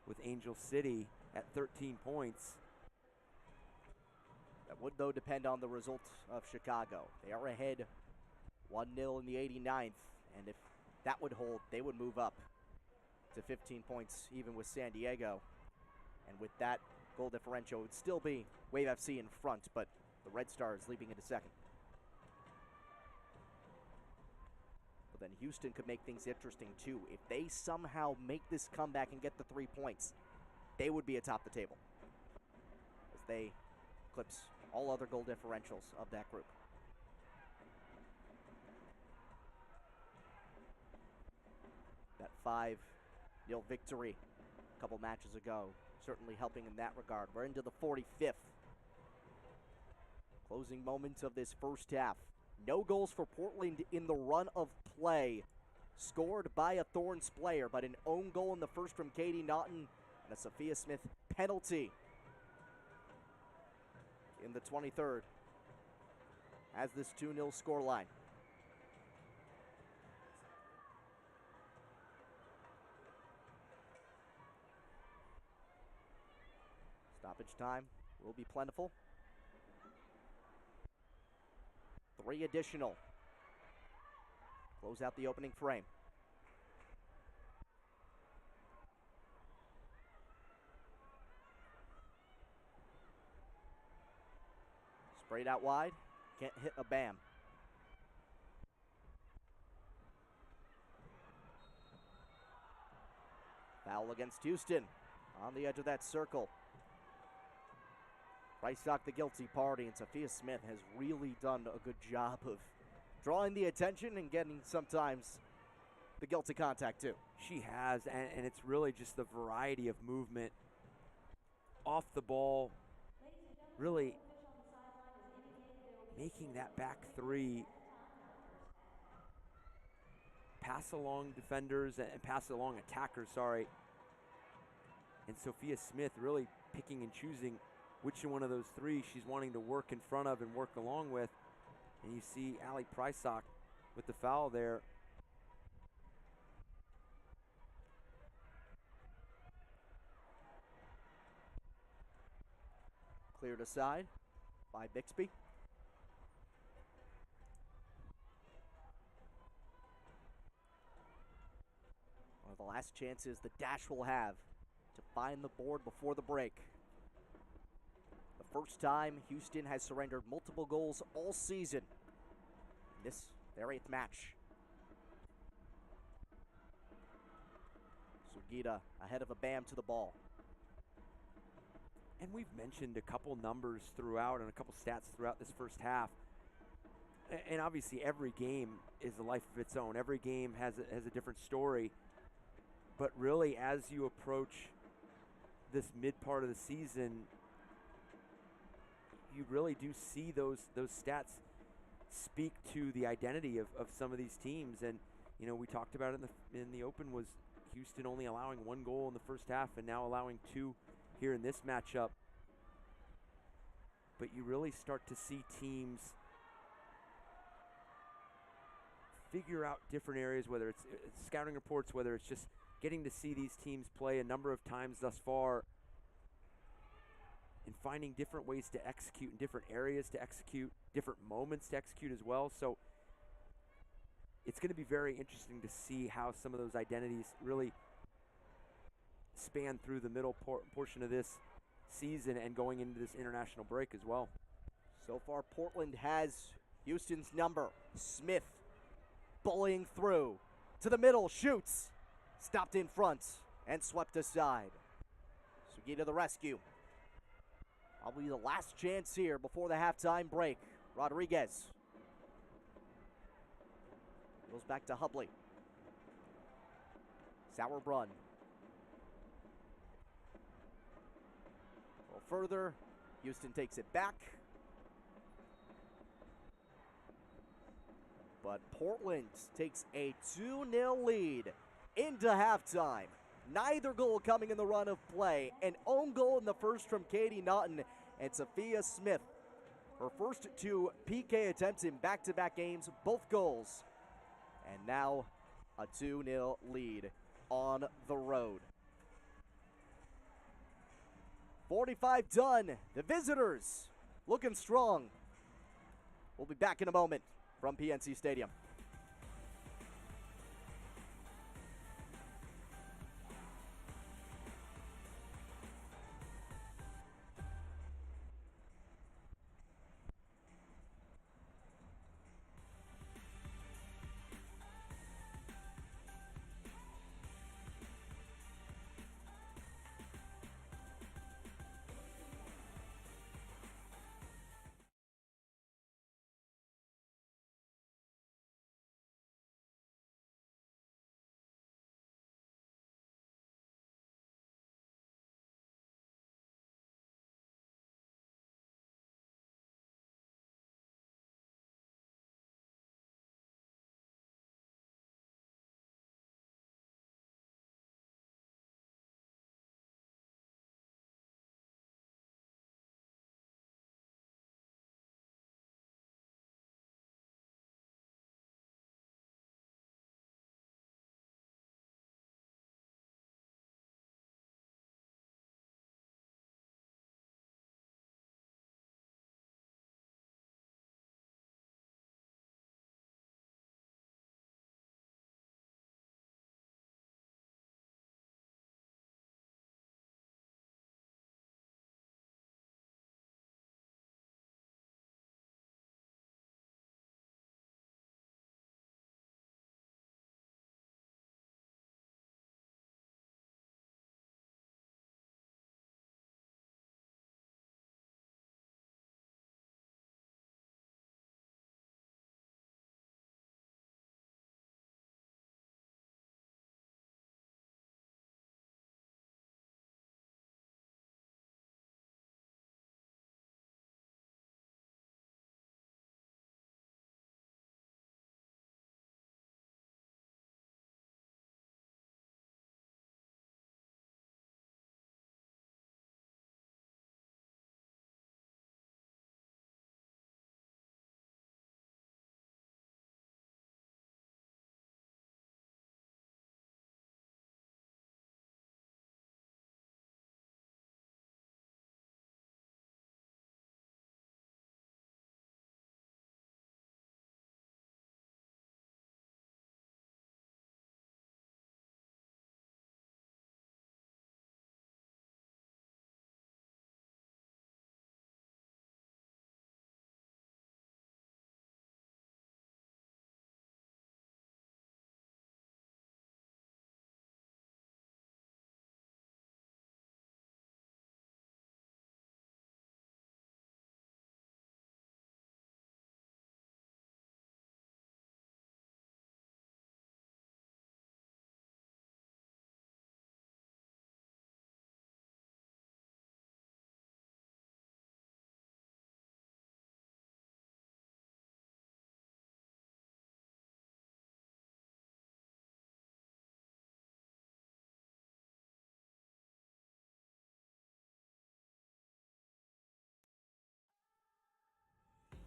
with Angel City at 13 points.
That would, though, depend on the result of Chicago. They are ahead 1-0 in the 89th, and if that would hold, they would move up to 15 points even with San Diego. And with that goal differential, it would still be Wave FC in front, but the Red Stars leaping into second. But then Houston could make things interesting too. If they somehow make this comeback and get the 3 points, they would be atop the table, as they eclipse all other goal differentials of that group. That 5-0 victory a couple matches ago certainly helping in that regard. We're into the 45th. Closing moments of this first half. No goals for Portland in the run of play. Scored by a Thorns player, but an own goal in the first from Katie Naughton and a Sophia Smith penalty in the 23rd. Has this 2-0 scoreline. Stoppage time will be plentiful. 3 additional. Close out the opening frame. Sprayed out wide. Can't hit a BAM. Foul against Houston on the edge of that circle. Prysock the guilty party, and Sophia Smith has really done a good job of drawing the attention and getting sometimes the guilty contact too.
She has, and it's really just the variety of movement off the ball, really making that back 3 pass along defenders and pass along attackers, and Sophia Smith really picking and choosing which one of those 3 she's wanting to work in front of and work along with. And you see Allie Prysock with the foul there.
Cleared aside by Bixby. One of the last chances the Dash will have to find the board before the break. The first time Houston has surrendered multiple goals all season. This, their 8th match. Sugita ahead of a BAM to the ball.
And we've mentioned a couple numbers throughout and a couple stats throughout this first half. And obviously every game is a life of its own. Every game has a different story. But really, as you approach this mid part of the season, you really do see those stats speak to the identity of some of these teams. And you know, we talked about it in the open, was Houston only allowing 1 goal in the first half and now allowing 2 here in this matchup. But you really start to see teams figure out different areas, whether it's scouting reports, whether it's just getting to see these teams play a number of times thus far, and finding different ways to execute in different areas to execute, different moments to execute as well. So it's going to be very interesting to see how some of those identities really span through the middle portion of this season and going into this international break as well.
So far, Portland has Houston's number. Smith bullying through. to the middle, shoots. Stopped in front and swept aside. Sugi to the rescue. Probably the last chance here before the halftime break. Rodriguez goes back to Hubley. Sauerbrunn. A little further. Houston takes it back. But Portland takes a 2-0 lead into halftime. Neither goal coming in the run of play. An own goal in the first from Katie Naughton and Sophia Smith. Her first 2 PK attempts in back-to-back games, both goals. And now a 2-0 lead on the road. 45 done. The visitors looking strong. We'll be back in a moment from PNC Stadium.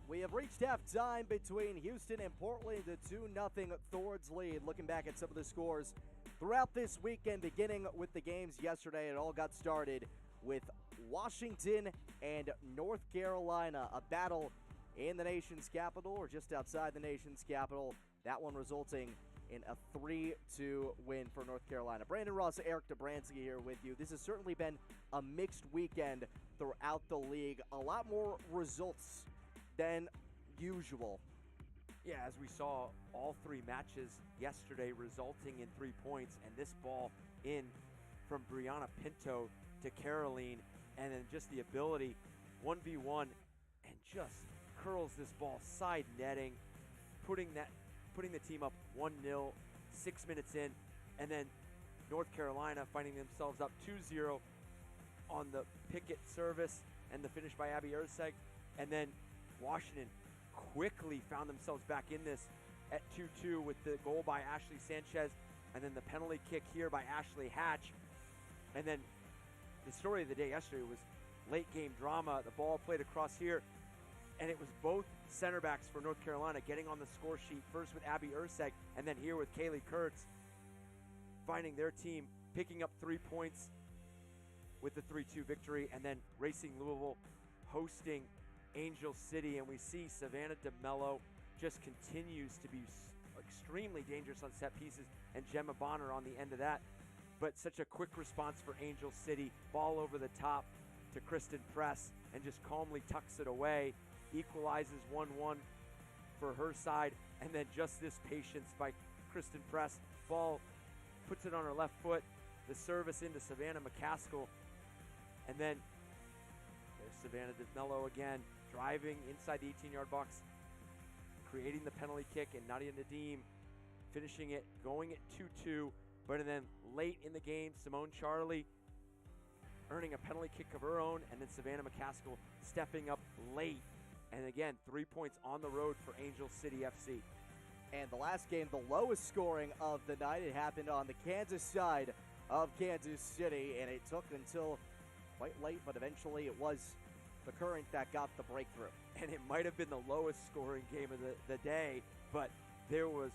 We have reached halftime between Houston and Portland, a 2-0 Thorns lead. Looking back at some of the scores throughout this weekend, beginning with the games yesterday, it all got started with Washington and North Carolina, a battle in the nation's capital, or just outside the nation's capital. That one resulting in a 3-2 win for North Carolina. Brandon Ross, Eric Dobransky here with you. This has certainly been a mixed weekend throughout the league. A lot more results than usual.
Yeah, as we saw, all 3 matches yesterday resulting in 3 points, and this ball in from Brianna Pinto to Caroline, and then just the ability, 1v1, and just curls this ball side netting, putting the team up 1-0, 6 minutes in, and then North Carolina finding themselves up 2-0 on the Pickett service and the finish by Abby Erzseg, and then Washington quickly found themselves back in this at 2-2 with the goal by Ashley Sanchez, and then the penalty kick here by Ashley Hatch. And then the story of the day yesterday was late game drama. The ball played across here, and it was both center backs for North Carolina getting on the score sheet, first with Abby Erzseg, and then here with Kaylee Kurtz, finding their team picking up 3 points with the 3-2 victory, and then Racing Louisville hosting Angel City. And we see Savannah DeMello just continues to be extremely dangerous on set pieces, and Gemma Bonner on the end of that. But such a quick response for Angel City. Ball over the top to Kristen Press, and just calmly tucks it away. Equalizes 1-1 for her side, and then just this patience by Kristen Press. Ball puts it on her left foot. The service into Savannah McCaskill, and then there's Savannah DeMello again, driving inside the 18-yard box, creating the penalty kick, and Nadia Nadim finishing it, going at 2-2. But then late in the game, Simone Charlie earning a penalty kick of her own, and then Savannah McCaskill stepping up late. And again, 3 points on the road for Angel City FC.
And the last game, the lowest scoring of the night, it happened on the Kansas side of Kansas City, and it took until quite late, but eventually it was the Current that got the breakthrough.
And it might have been the lowest scoring game of the day, but there was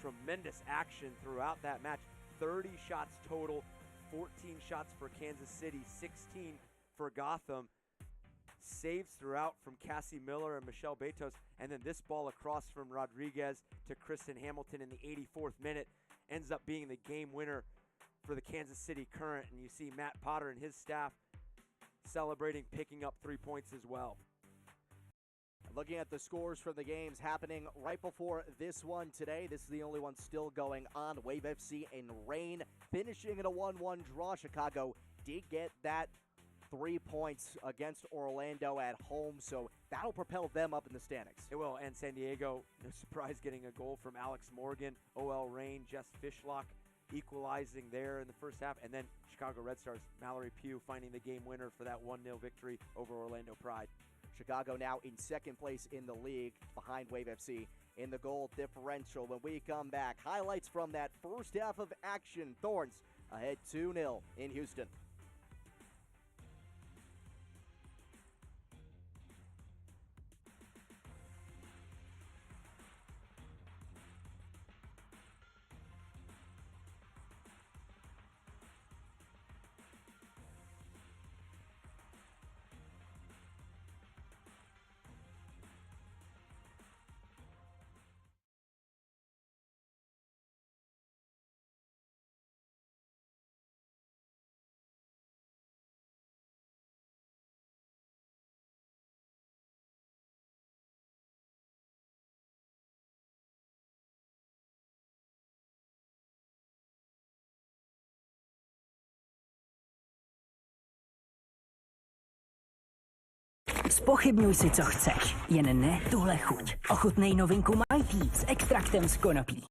tremendous action throughout that match. 30 shots total, 14 shots for Kansas City, 16 for Gotham. Saves throughout from Cassie Miller and Michelle Betos, and then this ball across from Rodriguez to Kristen Hamilton in the 84th minute ends up being the game winner for the Kansas City Current. And you see Matt Potter and his staff celebrating, picking up 3 points as well.
Looking at the scores from the games happening right before this one today, this is the only one still going on. Wave FC and Reign finishing in a 1-1 draw. Chicago did get that 3 points against Orlando at home, so that'll propel them up in the standings.
It will, and San Diego, no surprise, getting a goal from Alex Morgan. OL Reign, Jess Fishlock equalizing there in the first half, and then Chicago Red Stars, Mallory Pugh finding the game winner for that 1-0 victory over Orlando Pride.
Chicago now in second place in the league behind Wave FC in the goal differential. When we come back, highlights from that first half of action. Thorns ahead 2-0 in Houston.
Zpochybňuj si, co chceš, jen ne tuhle chuť. Ochutnej novinku My Tea s extraktem z konopí.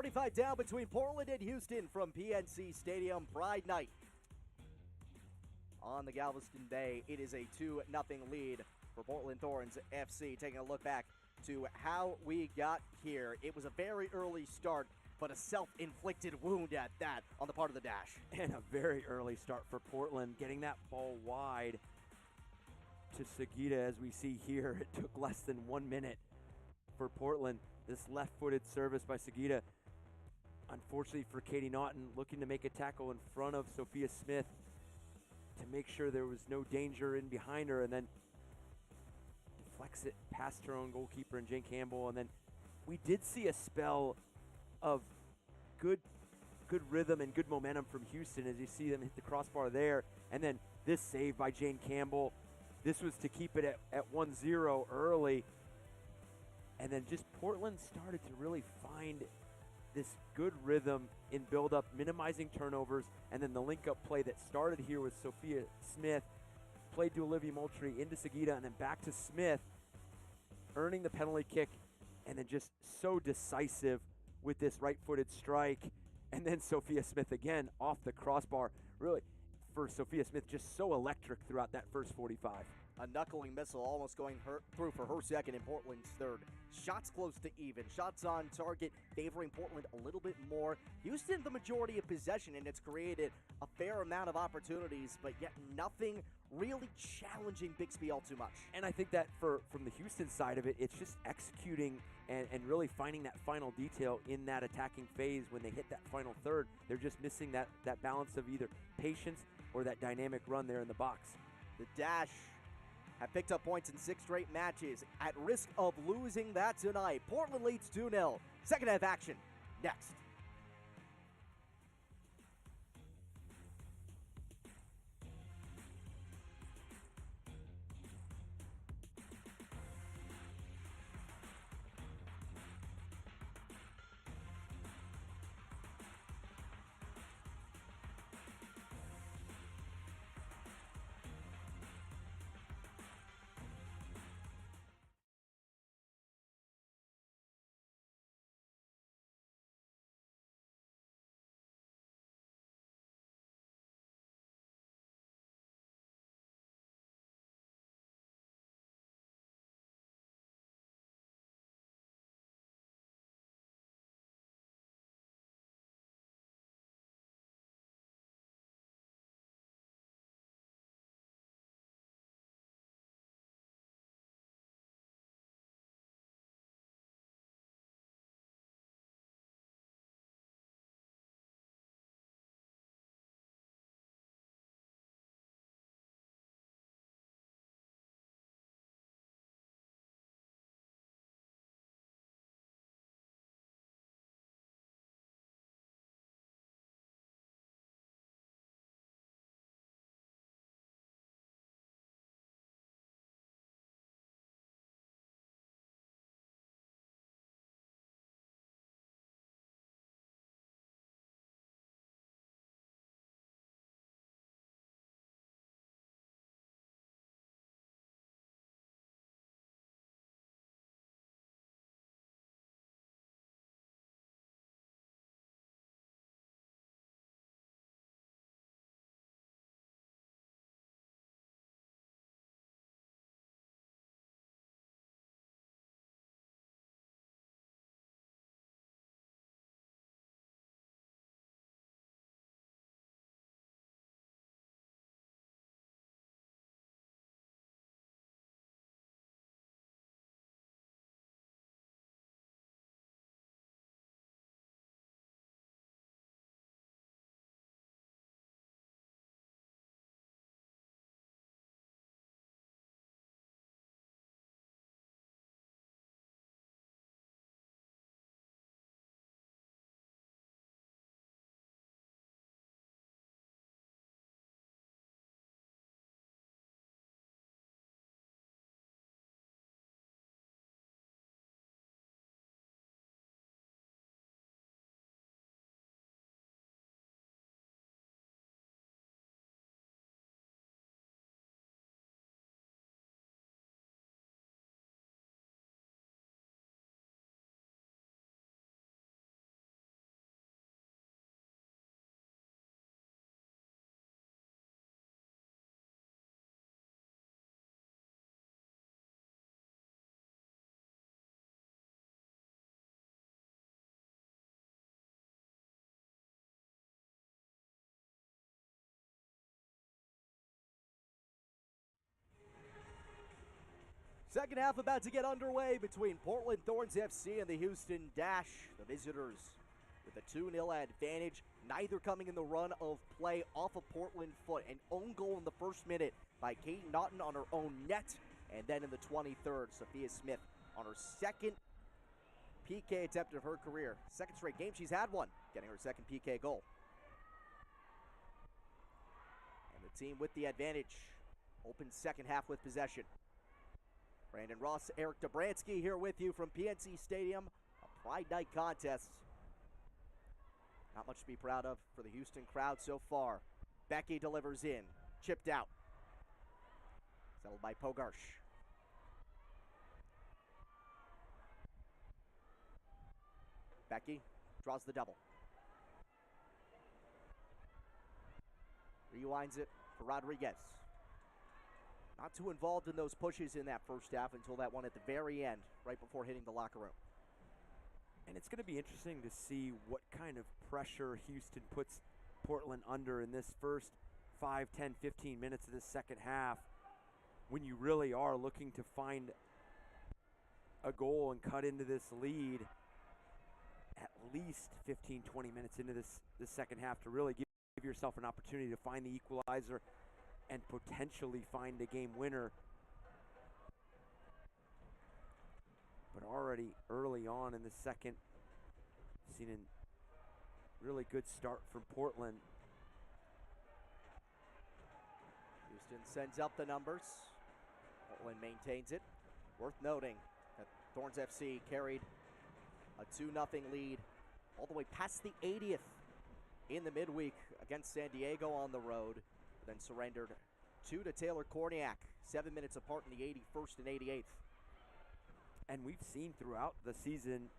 6:45 down between Portland and Houston from PNC Stadium. Pride Night on the Galveston Bay. It is a 2-0 lead for Portland Thorns FC. Taking a look back to how we got here. It was a very early start, but a self-inflicted wound at that on the part of the Dash.
And a very early start for Portland, getting that ball wide to Sagita, as we see here. It took less than 1 minute for Portland. This left-footed service by Sagita, unfortunately for Katie Naughton, looking to make a tackle in front of Sophia Smith to make sure there was no danger in behind her, and then deflects it past her own goalkeeper and Jane Campbell. And then we did see a spell of good rhythm and good momentum from Houston as you see them hit the crossbar there. And then this save by Jane Campbell. This was to keep it at 1-0 early. And then just Portland started to really find this good rhythm in build-up, minimizing turnovers, and then the link-up play that started here with Sophia Smith, played to Olivia Moultrie, into Sagita, and then back to Smith, earning the penalty kick, and then just so decisive with this right-footed strike. And then Sophia Smith again off the crossbar. Really, for Sophia Smith, just so electric throughout that first 45.
A knuckling missile almost going through for her second and Portland's third. Shots close to even. Shots on target favoring Portland a little bit more. Houston the majority of possession, and it's created a fair amount of opportunities, but yet nothing really challenging Bixby all too much.
And I think that from the Houston side of it, it's just executing and really finding that final detail in that attacking phase when they hit that final third. They're just missing that balance of either patience or that dynamic run there in the box.
The Dash have picked up points in 6 straight matches, at risk of losing that tonight. Portland leads 2-0. Second half action next. Second half about to get underway between Portland Thorns FC and the Houston Dash. The visitors with a 2-0 advantage, neither coming in the run of play off a Portland foot. An own goal in the first minute by Kate Naughton on her own net. And then in the 23rd, Sophia Smith on her second PK attempt of her career. Second straight game she's had one, getting her second PK goal. And the team with the advantage. Open second half with possession. Brandon Ross, Eric Dobransky here with you from PNC Stadium. A Pride Night contest. Not much to be proud of for the Houston crowd so far. Becky delivers in. Chipped out. Settled by Pogarsh. Becky draws the double. Rewinds it for Rodriguez. Not too involved in those pushes in that first half until that one at the very end, right before hitting the locker room.
And it's going to be interesting to see what kind of pressure Houston puts Portland under in this first 5, 10, 15 minutes of this second half, when you really are looking to find a goal and cut into this lead at least 15, 20 minutes into this second half to really give yourself an opportunity to find the equalizer and potentially find a game winner. But already early on in the second, seen a really good start from Portland.
Houston sends up the numbers. Portland maintains it. Worth noting that Thorns FC carried a 2-0 lead all the way past the 80th in the midweek against San Diego on the road. Then surrendered 2 to Taylor Korniak, 7 minutes apart in the 81st and 88th.
And we've seen throughout the season,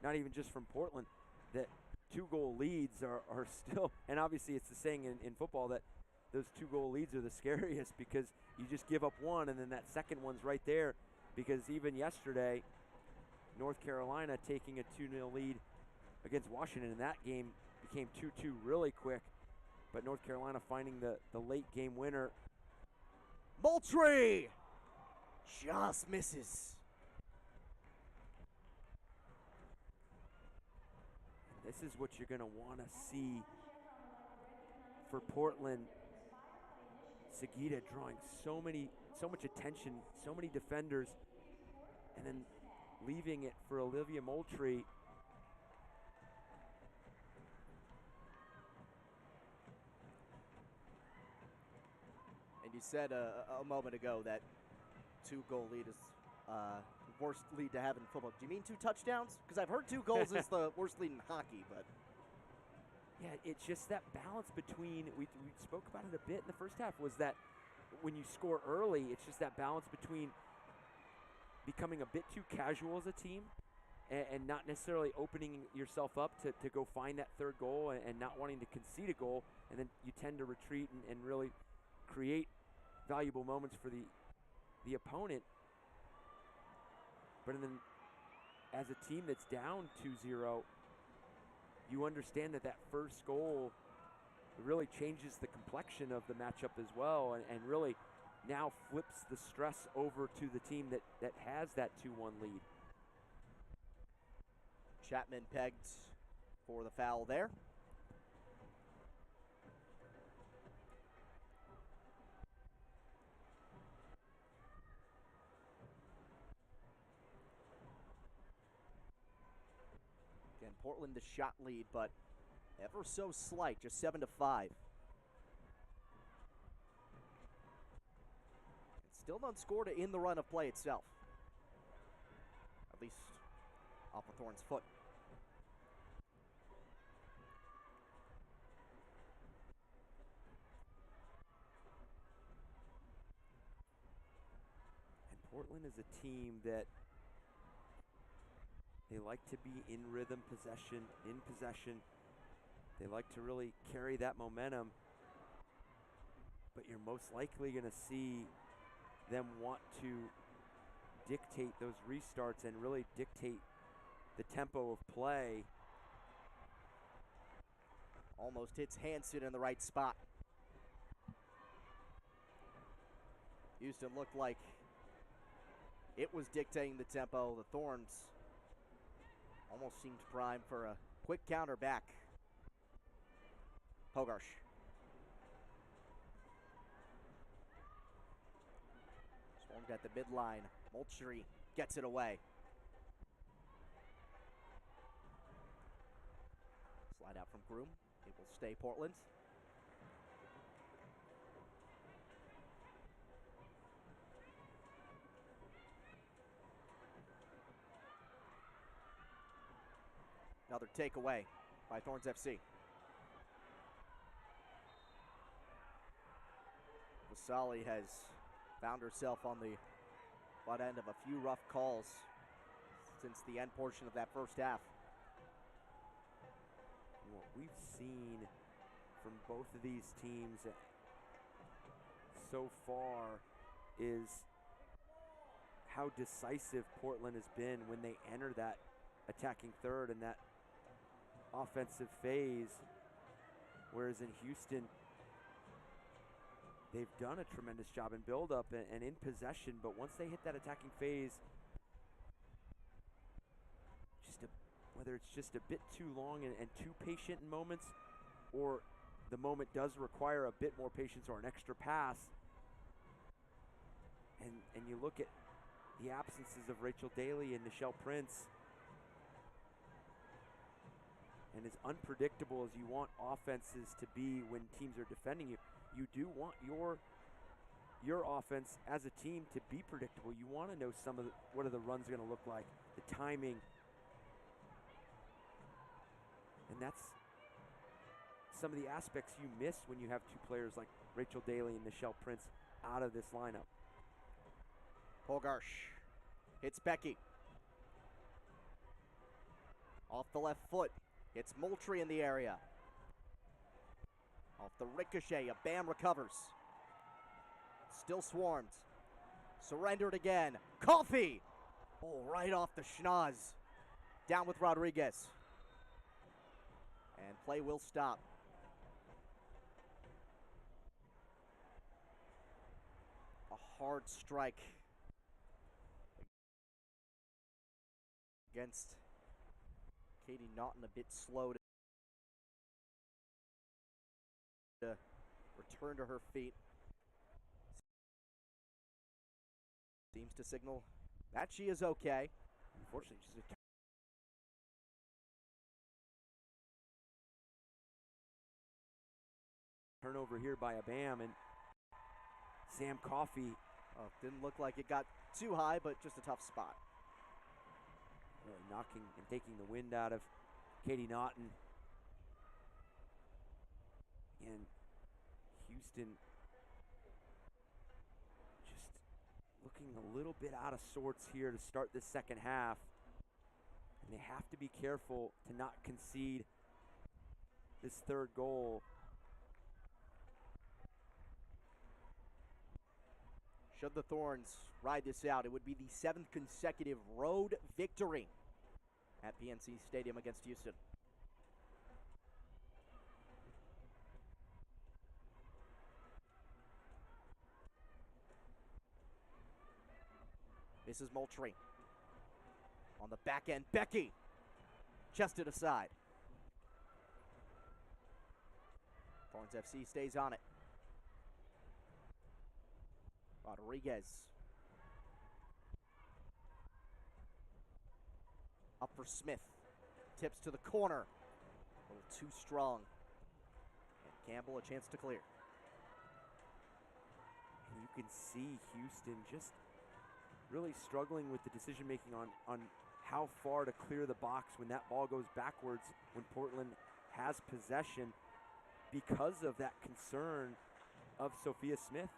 not even just from Portland, that 2-goal leads are still, and obviously it's the saying in football that those 2-goal leads are the scariest because you just give up one and then that second one's right there. Because even yesterday, North Carolina taking a 2-0 lead against Washington, and that game became 2-2 really quick. But North Carolina finding the late game winner.
Moultrie just misses.
This is what you're going to want to see for Portland. Seguida drawing so much attention, so many defenders, and then leaving it for Olivia Moultrie.
And you said a moment ago that 2-goal lead is the worst lead to have in football. Do you mean 2 touchdowns? Because I've heard 2 goals is the worst lead in hockey, but.
Yeah, it's just that balance between, we spoke about it a bit in the first half, was that when you score early, it's just that balance between becoming a bit too casual as a team and not necessarily opening yourself up to go find that third goal and not wanting to concede a goal, and then you tend to retreat and really create valuable moments for the opponent. But then as a team that's down 2-0, you understand that first goal really changes the complexion of the matchup as well, and really now flips the stress over to the team that has that 2-1 lead.
Chapman pegged for the foul there. Again, Portland the shot lead, but ever so slight, just 7-5. It's still not scored in the run of play itself. At least off of Thorns' foot.
And Portland is a team that they like to be in rhythm, in possession. They like to really carry that momentum. But you're most likely going to see them want to dictate those restarts and really dictate the tempo of play.
Almost hits Hansen in the right spot. Houston looked like It was dictating the tempo. The Thorns almost seemed primed for a quick counter back. Pogarsh. Swarmed at the midline. Moultrie gets it away. Slide out from Groom. It will stay Portland. Another takeaway by Thorns FC. Vasali has found herself on the butt end of a few rough calls since the end portion of that first half.
What we've seen from both of these teams so far is how decisive Portland has been when they enter that attacking third and that offensive phase, whereas in Houston, they've done a tremendous job in build-up and in possession, but once they hit that attacking phase, whether it's just a bit too long and too patient in moments, or the moment does require a bit more patience or an extra pass, and you look at the absences of Rachel Daly and Nichelle Prince, and as unpredictable as you want offenses to be when teams are defending you, you do want your offense as a team to be predictable. You want to know what are the runs going to look like, the timing, and that's some of the aspects you miss when you have two players like Rachel Daly and Nichelle Prince out of this lineup.
Pogarsh hits Becky. Off the left foot. It's Moultrie in the area. Off the ricochet, a Bam recovers. Still swarmed. Surrendered again. Coffee! Oh, right off the schnoz. Down with Rodriguez. And play will stop. A hard strike against Katie Naughton, a bit slow to return to her feet. Seems to signal that she is okay. Unfortunately, she's a
turnover here by a Bam, and Sam Coffey.
Didn't look like it got too high, but just a tough spot.
Really knocking and taking the wind out of Katie Naughton. And Houston just looking a little bit out of sorts here to start this second half. And they have to be careful to not concede this third goal.
Should the Thorns ride this out, it would be the 7th consecutive road victory at PNC Stadium against Houston. This is Moultrie. On the back end, Becky chested aside. Thorns FC stays on it. Rodriguez. Up for Smith. Tips to the corner. A little too strong. And Campbell a chance to clear.
And you can see Houston just really struggling with the decision making on how far to clear the box when that ball goes backwards when Portland has possession, because of that concern of Sophia Smith.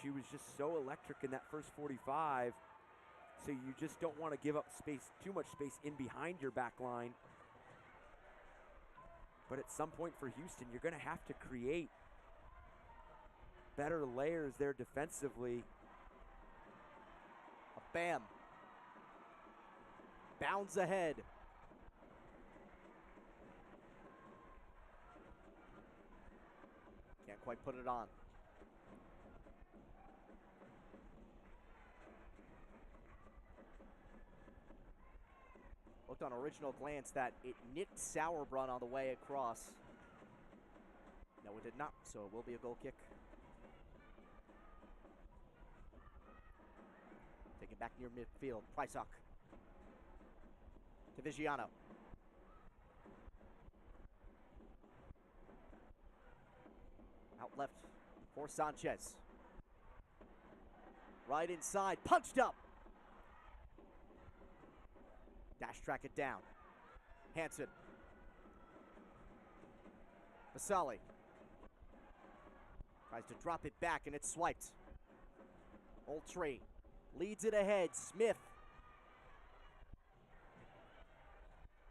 She was just so electric in that first 45, so you just don't want to give up space, too much space in behind your back line. But at some point for Houston, you're going to have to create better layers there defensively.
A Bam. Bounds ahead. Can't quite put it on. looked on original glance that it nicked Sauerbrunn on the way across. No, it did not, so it will be a goal kick. Taken back near midfield, Prysock. To Vigiano. Out left for Sanchez. Right inside, punched up. Dash track it down. Hansen. Vasali. Tries to drop it back and it's swiped. Moultrie leads it ahead. Smith.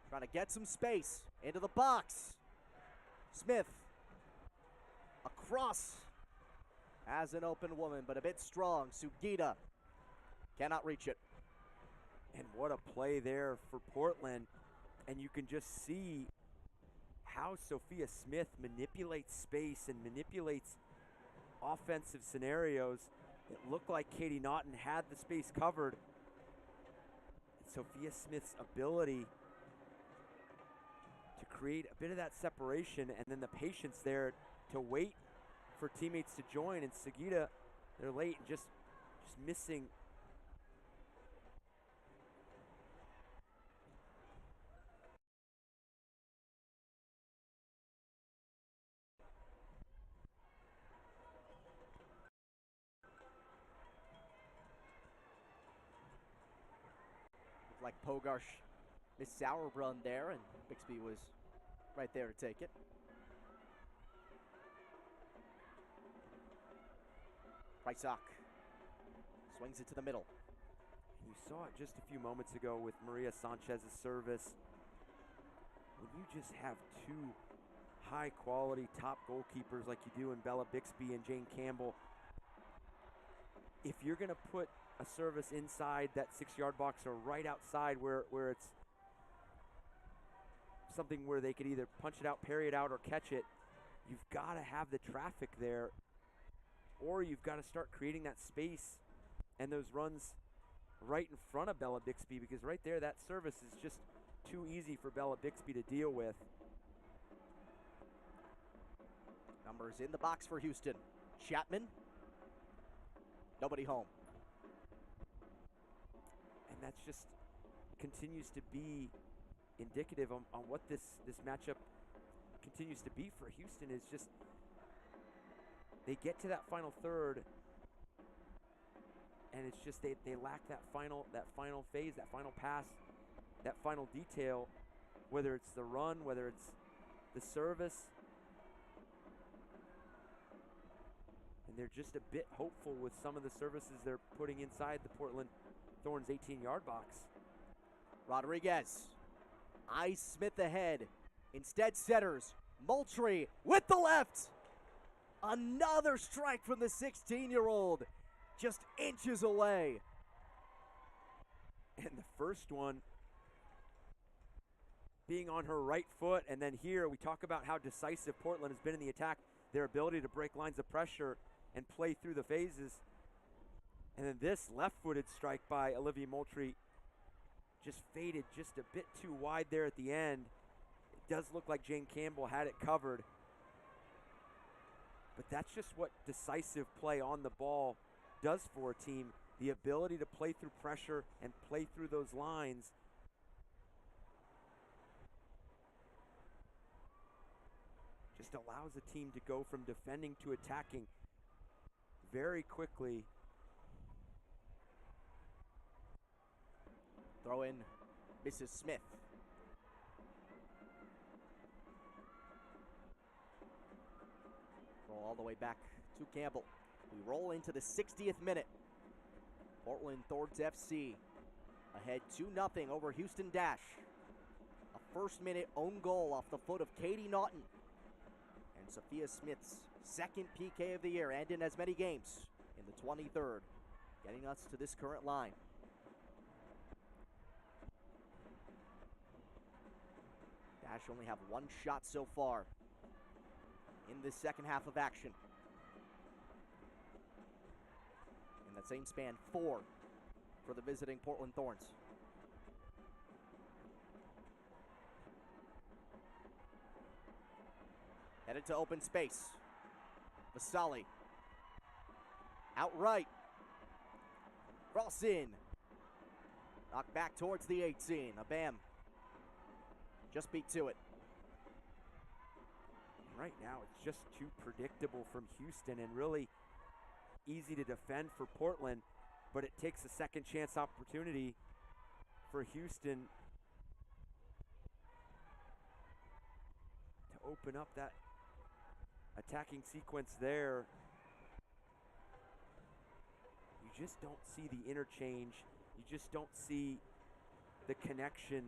Trying to get some space into the box. Smith. Across. As an open woman, but a bit strong. Sugita cannot reach it.
And what a play there for Portland. And you can just see how Sophia Smith manipulates space and manipulates offensive scenarios. It looked like Katie Naughton had the space covered. And Sophia Smith's ability to create a bit of that separation and then the patience there to wait for teammates to join. And Sugita, they're late and just missing.
Like Pogarsh missed Sauerbrunn there, and Bixby was right there to take it. Prysock swings it to the middle.
You saw it just a few moments ago with Maria Sanchez's service. When you just have two high-quality top goalkeepers like you do in Bella Bixby and Jane Campbell, if you're going to put a service inside that 6-yard box or right outside where it's something where they could either punch it out, parry it out, or catch it, you've got to have the traffic there, or you've got to start creating that space and those runs right in front of Bella Bixby, because right there, that service is just too easy for Bella Bixby to deal with.
Numbers in the box for Houston. Chapman. Nobody home.
And that's just continues to be indicative on what this matchup continues to be for Houston. Is just they get to that final third, and it's just they lack that final phase, that final pass, that final detail, whether it's the run, whether it's the service. And they're just a bit hopeful with some of the services they're putting inside the Portland Thorns 18-yard box.
Rodriguez. Eyes Smith ahead. Instead setters. Moultrie with the left. Another strike from the 16-year-old. Just inches away.
And the first one being on her right foot. And then here we talk about how decisive Portland has been in the attack. Their ability to break lines of pressure and play through the phases. And then this left-footed strike by Olivia Moultrie just faded just a bit too wide there at the end. It does look like Jane Campbell had it covered. But that's just what decisive play on the ball does for a team. The ability to play through pressure and play through those lines. Just allows a team to go from defending to attacking very quickly.
Throw in Mrs. Smith. Roll all the way back to Campbell. We roll into the 60th minute. Portland Thorns FC ahead 2-0 over Houston Dash. A first-minute own goal off the foot of Katie Naughton. And Sophia Smith's second PK of the year and in as many games in the 23rd. Getting us to this current line. Dash only have one shot so far in this second half of action. In that same span, 4 for the visiting Portland Thorns. Headed to open space. Vasali. Outright. Cross in. Knocked back towards the 18. Abam just beat to it.
Right now, it's just too predictable from Houston and really easy to defend for Portland, but it takes a second chance opportunity for Houston to open up that attacking sequence there. You just don't see the interchange. You just don't see the connection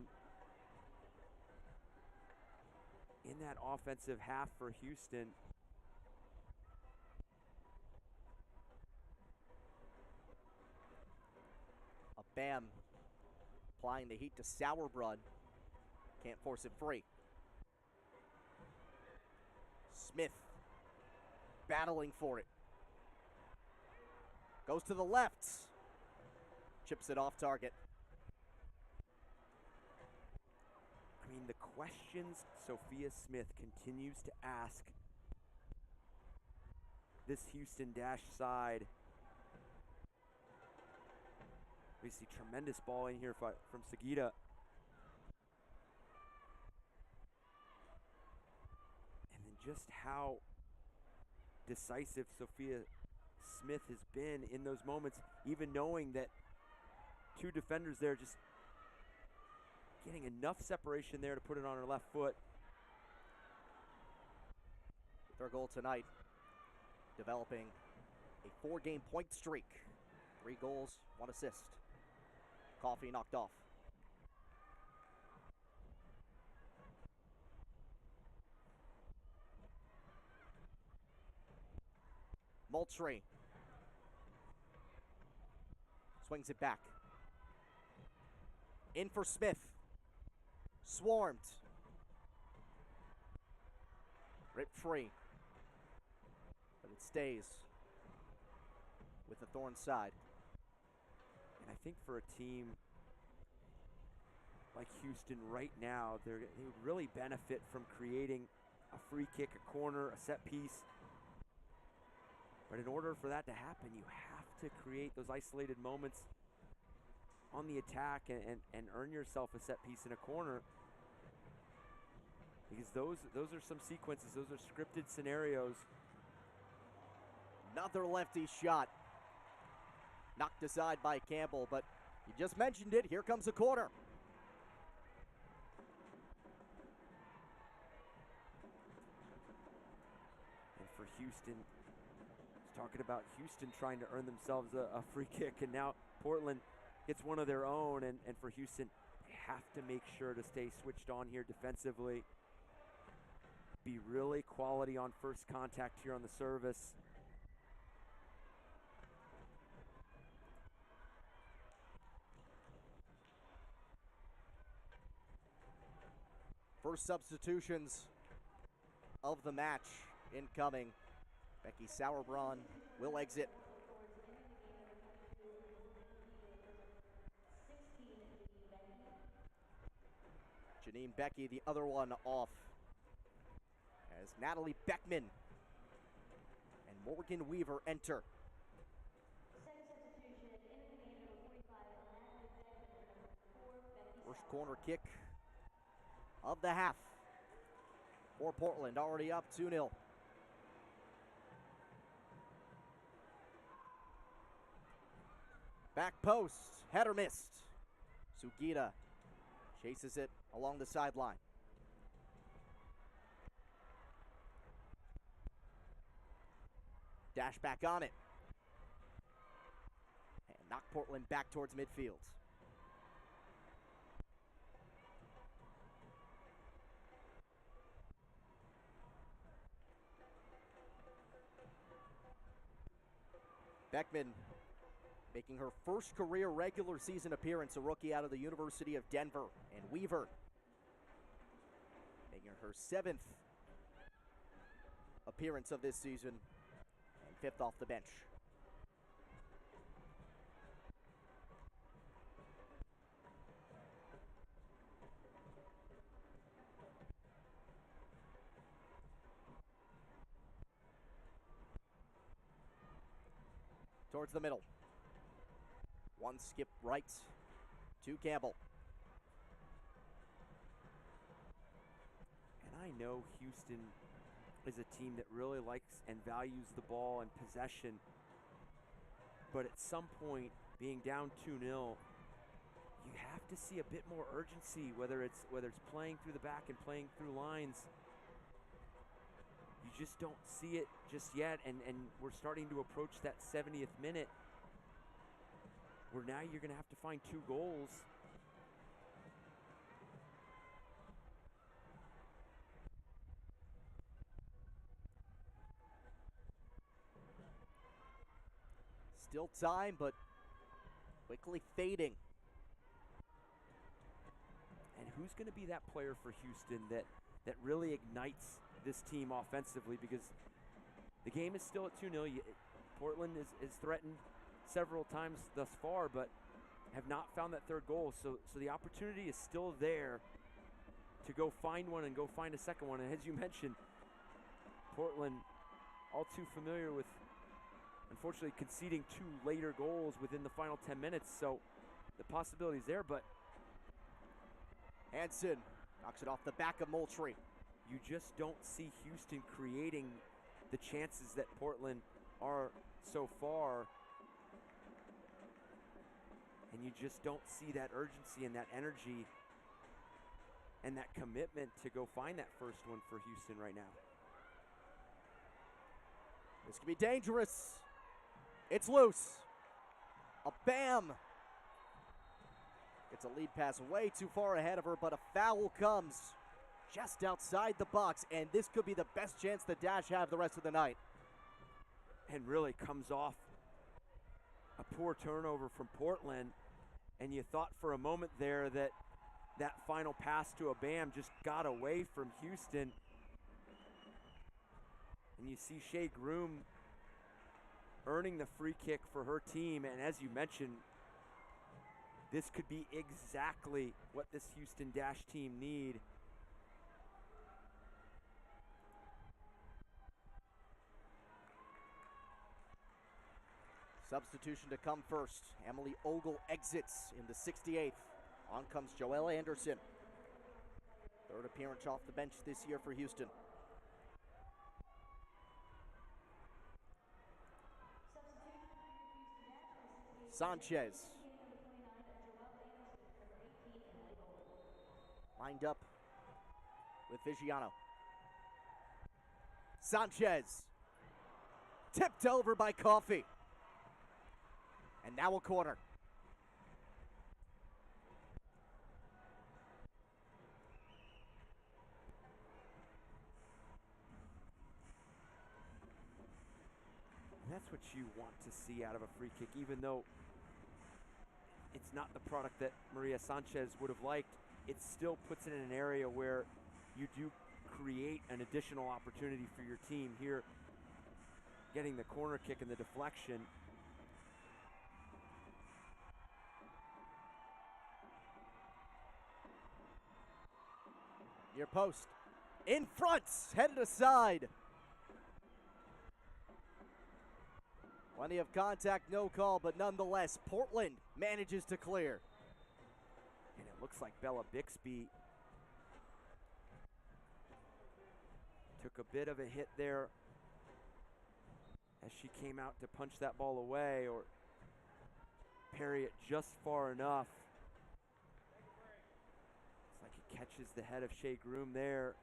in that offensive half for Houston.
Bam applying the heat to Sauerbrunn. Can't force it free. Smith battling for it. Goes to the left. Chips it off target.
I mean, the questions Sophia Smith continues to ask this Houston Dash side. We see tremendous ball in here from Sagita. And then just how decisive Sophia Smith has been in those moments, even knowing that two defenders there, just getting enough separation there to put it on her left foot.
With her goal tonight, developing a 4-game point streak. 3 goals, 1 assist. Coffee knocked off. Moultrie swings it back. In for Smith. Swarmed. Ripped free. But it stays with the Thorns side.
And I think for a team like Houston right now, they would really benefit from creating a free kick, a corner, a set piece. But in order for that to happen, you have to create those isolated moments on the attack and earn yourself a set piece in a corner. Because those are some sequences, those are scripted scenarios.
Another lefty shot. Knocked aside by Campbell, but you just mentioned it. Here comes a corner.
And for Houston, talking about Houston trying to earn themselves a free kick, and now Portland gets one of their own. And for Houston, they have to make sure to stay switched on here defensively. Be really quality on first contact here on the service.
First substitutions of the match incoming. Becky Sauerbrunn will exit. Janine Becky, the other one, off. As Natalie Beckman and Morgan Weaver enter. First corner kick of the half for Portland, already up 2-0. Back post, header missed. Sugita chases it along the sideline. Dash back on it. And knock Portland back towards midfield. Beckman making her first career regular season appearance, a rookie out of the University of Denver. And Weaver making her 7th appearance of this season and 5th off the bench. towards the middle. One skip right to Campbell.
And I know Houston is a team that really likes and values the ball and possession. But at some point, being down 2-0, you have to see a bit more urgency, whether it's playing through the back and playing through lines. You just don't see it just yet, and we're starting to approach that 70th minute where now you're going to have to find 2 goals.
Still time, but quickly fading.
And who's going to be that player for Houston that really ignites this team offensively? Because the game is still at 2-0. Portland is threatened several times thus far, but have not found that 3rd goal. So the opportunity is still there to go find one and go find a second one. And as you mentioned, Portland all too familiar with, unfortunately, conceding 2 later goals within the final 10 minutes. So the possibility is there, but
Hansen knocks it off the back of Moultrie.
you just don't see Houston creating the chances that Portland are so far. And you just don't see that urgency and that energy and that commitment to go find that first one for Houston right now.
This could be dangerous. It's loose. A bam. It's a lead pass way too far ahead of her, but a foul comes just outside the box, and this could be the best chance the Dash have the rest of the night.
And really comes off a poor turnover from Portland, and you thought for a moment there that that final pass to a Bam just got away from Houston. And you see Shea Groom earning the free kick for her team, and as you mentioned, this could be exactly what this Houston Dash team need.
Substitution to come first. Emily Ogle exits in the 68th. On comes Joelle Anderson. 3rd appearance off the bench this year for Houston. Sanchez. Lined up with Vigiano. Sanchez. Tipped over by Coffey. And now a corner.
That's what you want to see out of a free kick, even though it's not the product that Maria Sanchez would have liked. It still puts it in an area where you do create an additional opportunity for your team here, getting the corner kick and the deflection.
Near post. In front, headed aside. Plenty of contact, no call, but nonetheless, Portland manages to clear.
And it looks like Bella Bixby took a bit of a hit there as she came out to punch that ball away or parry it just far enough. It's like it catches the head of Shea Groom there.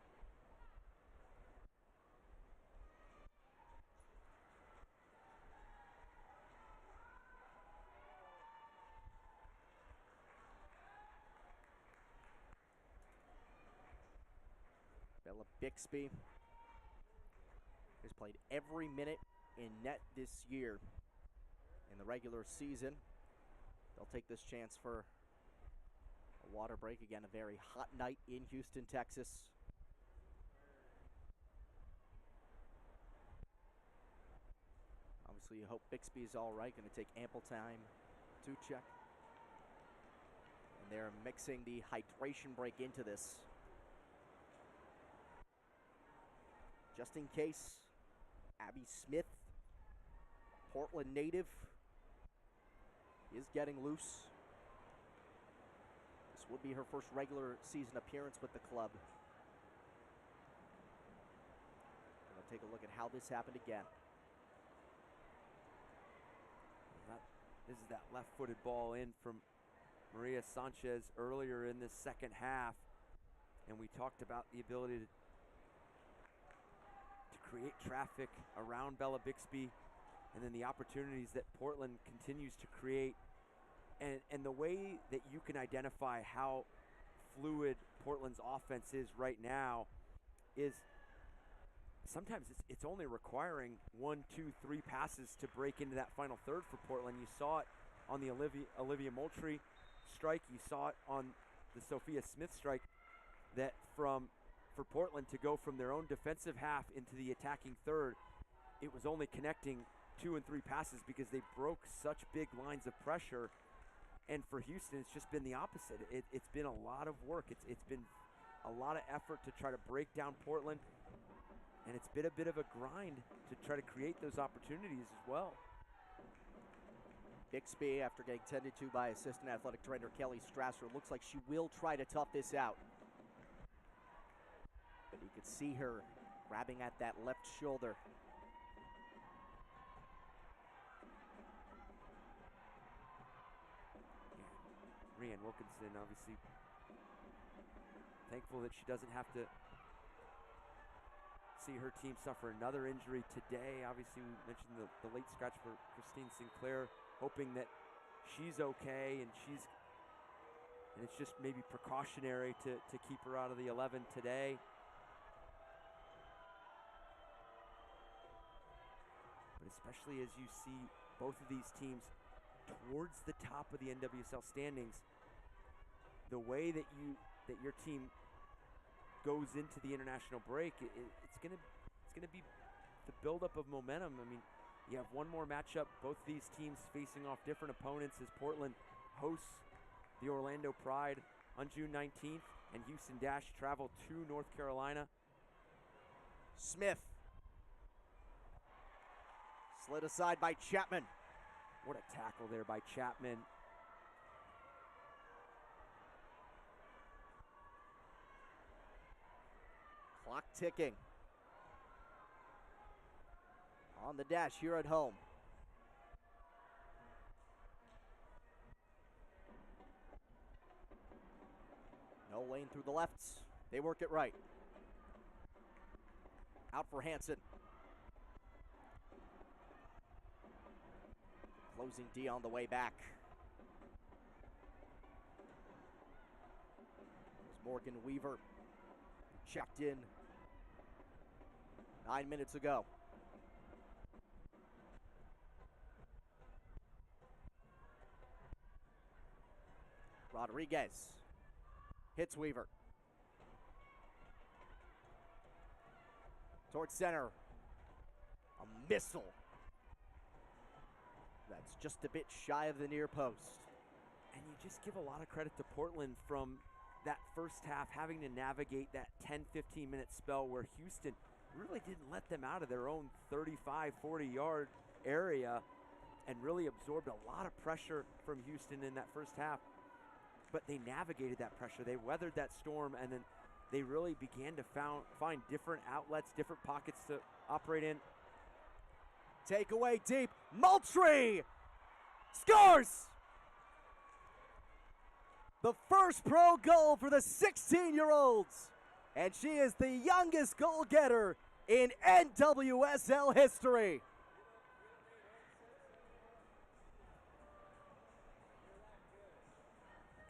Bella Bixby has played every minute in net this year in the regular season. They'll take this chance for a water break. Again, a very hot night in Houston, Texas. Obviously, you hope Bixby is all right. Going to take ample time to check. And they're mixing the hydration break into this. Just in case, Abby Smith, Portland native, is getting loose. This would be her first regular season appearance with the club. We'll take a look at how this happened again.
This is that left-footed ball in from Maria Sanchez earlier in this second half. And we talked about the ability to create traffic around Bella Bixby, and then the opportunities that Portland continues to create. And the way that you can identify how fluid Portland's offense is right now is sometimes it's only requiring 1, 2, 3 passes to break into that final third for Portland. You saw it on the Olivia Moultrie strike. You saw it on the Sophia Smith strike, that for Portland to go from their own defensive half into the attacking third, it was only connecting 2 and 3 passes because they broke such big lines of pressure. And for Houston, it's just been the opposite. It's been a lot of work. It's been a lot of effort to try to break down Portland, and it's been a bit of a grind to try to create those opportunities as well.
Bixby, after getting tended to by assistant athletic trainer Kelly Strasser, looks like she will try to tough this out. But you could see her grabbing at that left shoulder.
Rianne Wilkinson, obviously thankful that she doesn't have to see her team suffer another injury today. Obviously, we mentioned the late scratch for Christine Sinclair, hoping that she's okay, and it's just maybe precautionary to keep her out of the 11 today. But especially as you see both of these teams towards the top of the NWSL standings, the way that your team goes into the international break, it's gonna be the buildup of momentum. I mean, you have one more matchup, both these teams facing off different opponents, as Portland hosts the Orlando Pride on June 19th, and Houston Dash travel to North Carolina.
Smith slid aside by Chapman.
What a tackle there by Chapman.
Clock ticking. On the Dash here at home. No lane through the lefts. They work it right. Out for Hansen. Closing D on the way back. There's Morgan Weaver. Checked in 9 minutes ago. Rodriguez hits Weaver. Towards center. A missile. That's just a bit shy of the near post.
And you just give a lot of credit to Portland from that first half, having to navigate that 10-15 minute spell where Houston really didn't let them out of their own 35, 40-yard area, and really absorbed a lot of pressure from Houston in that first half. But they navigated that pressure. They weathered that storm, and then they really began to find different outlets, different pockets to operate in.
Takeaway deep. Moultrie scores! The first pro goal for the 16-year-olds. And she is the youngest goal getter in NWSL history.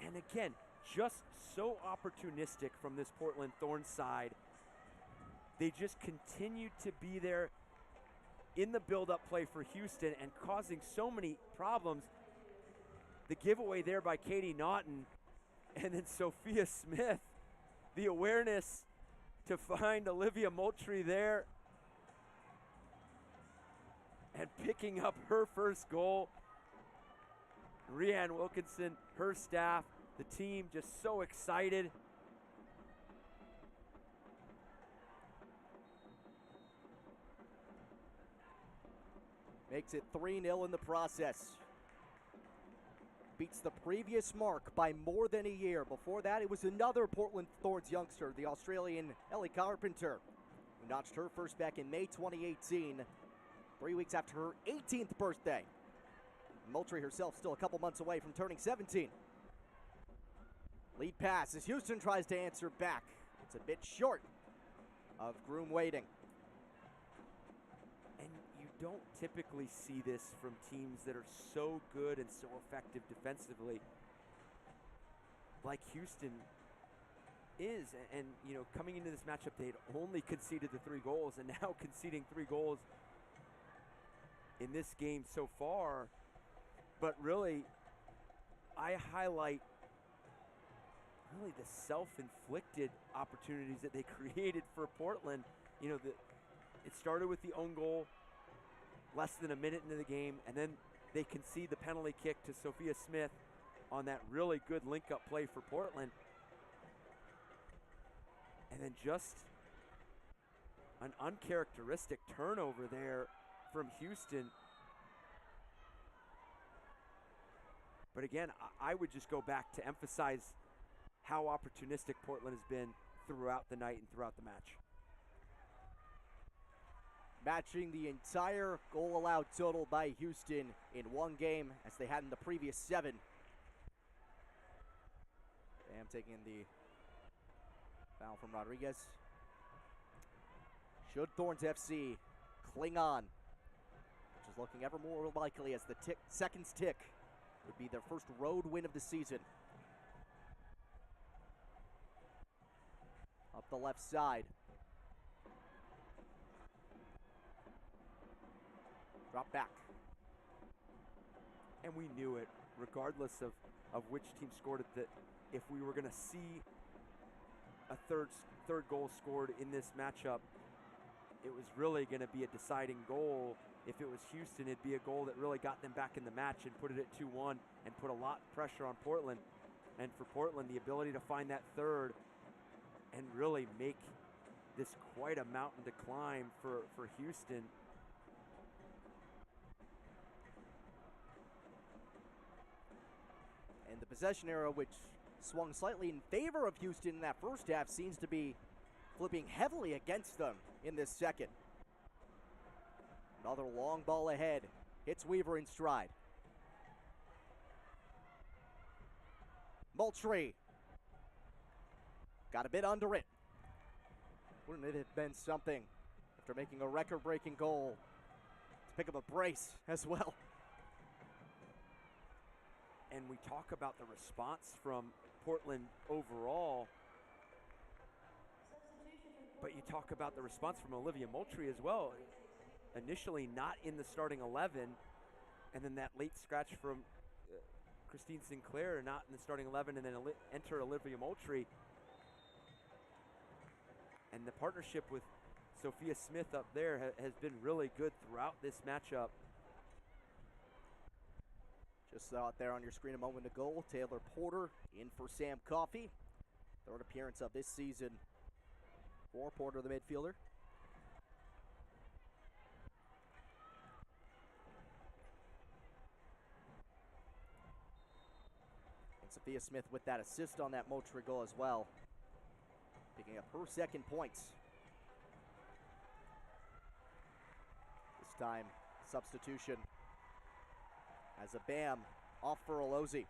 And again, just so opportunistic from this Portland Thorns side. They just continue to be there in the build-up play for Houston and causing so many problems. The giveaway there by Katie Naughton, and then Sophia Smith, the awareness to find Olivia Moultrie there and picking up her first goal. Rianne Wilkinson, her staff, the team just so excited.
Makes it 3-0 in the process. beats the previous mark by more than a year. Before that, it was another Portland Thorns youngster, the Australian Ellie Carpenter, who notched her first back in May 2018, 3 weeks after her 18th birthday. Moultrie herself still a couple months away from turning 17. Lead pass as Houston tries to answer back. It's a bit short of Groom waiting.
And you don't typically see this from teams that are so good and so effective defensively like Houston is. And you know, coming into this matchup, they had only conceded the 3 goals, and now conceding 3 goals in this game so far. But really, I highlight really the self-inflicted opportunities that they created for Portland. You know, it started with the own goal less than a minute into the game, and then they concede the penalty kick to Sophia Smith on that really good link-up play for Portland. And then just an uncharacteristic turnover there from Houston. But again, I would just go back to emphasize how opportunistic Portland has been throughout the night and throughout the match.
Matching the entire goal allowed total by Houston in one game as they had in the previous 7. Bam taking the foul from Rodriguez. Should Thorns FC cling on, which is looking ever more likely as the seconds tick, would be their first road win of the season. Up the left side. Drop back.
And we knew it, regardless of which team scored it, that if we were going to see a third goal scored in this matchup, it was really going to be a deciding goal. If it was Houston, it'd be a goal that really got them back in the match and put it at 2-1 and put a lot of pressure on Portland. And for Portland, the ability to find that third and really make this quite a mountain to climb for Houston.
And the possession arrow, which swung slightly in favor of Houston in that first half, seems to be flipping heavily against them in this second. Another long ball ahead. Hits Weaver in stride. Moultrie. Got a bit under it. Wouldn't it have been something after making a record-breaking goal to pick up a brace as well?
And we talk about the response from Portland overall, but you talk about the response from Olivia Moultrie as well. Initially not in the starting 11, and then that late scratch from Christine Sinclair, not in the starting 11, and then enter Olivia Moultrie. And the partnership with Sophia Smith up there has been really good throughout this matchup.
Just saw it there on your screen a moment ago. Taylor Porter in for Sam Coffey. 3rd appearance of this season for Porter, the midfielder. And Sophia Smith with that assist on that Moultrie goal as well, picking up her 2nd points. This time, substitution as a Bam off for Olozi.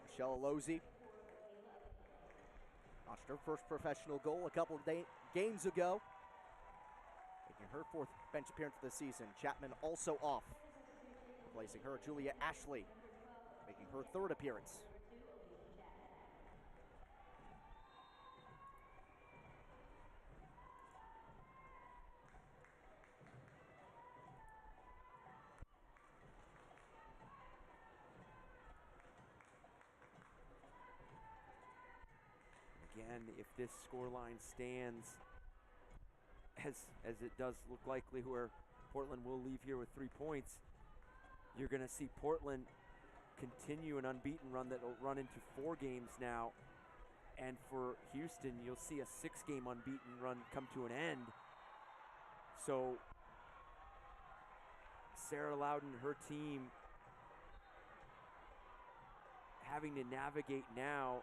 Michelle Olozi notched her first professional goal a couple of games ago, making her 4th bench appearance of the season. Chapman also off, replacing her Julia Ashley, making her 3rd appearance.
Again, if this scoreline stands as it does look likely, where Portland will leave here with 3 points, you're going to see Portland continue an unbeaten run that will run into 4 games now. And for Houston, you'll see a 6-game unbeaten run come to an end. So Sarah Loudon, her team, having to navigate now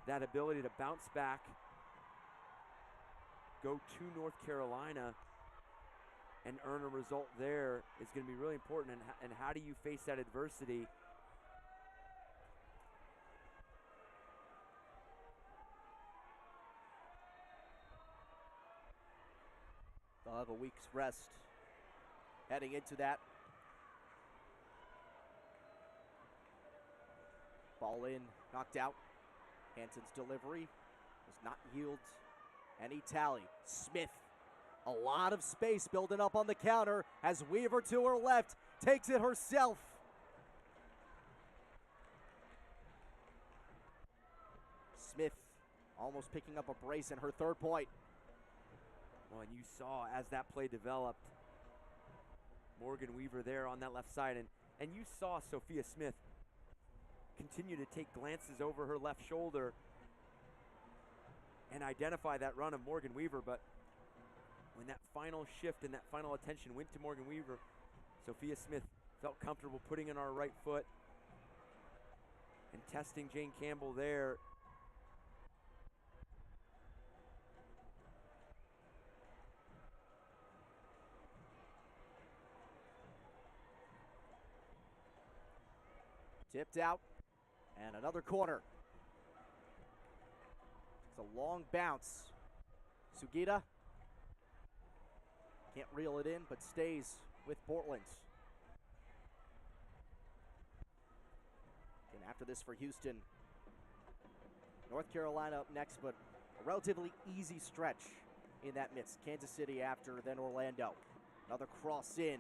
that ability to bounce back, go to North Carolina, and earn a result there is going to be really important. And how do you face that adversity?
They'll have a week's rest heading into that. Ball in, knocked out. Hanson's delivery does not yield any tally. Smith, a lot of space building up on the counter, has Weaver to her left, takes it herself. Smith almost picking up a brace in her third point.
Well, and you saw as that play developed, Morgan Weaver there on that left side, and you saw Sophia Smith continue to take glances over her left shoulder and identify that run of Morgan Weaver, but when that final shift and that final attention went to Morgan Weaver, Sophia Smith felt comfortable putting in our right foot and testing Jane Campbell there.
Tipped out, and another corner. It's a long bounce. Sugita can't reel it in, but stays with Portland. And after this for Houston, North Carolina up next, but a relatively easy stretch in that midst. Kansas City after, then Orlando. Another cross in.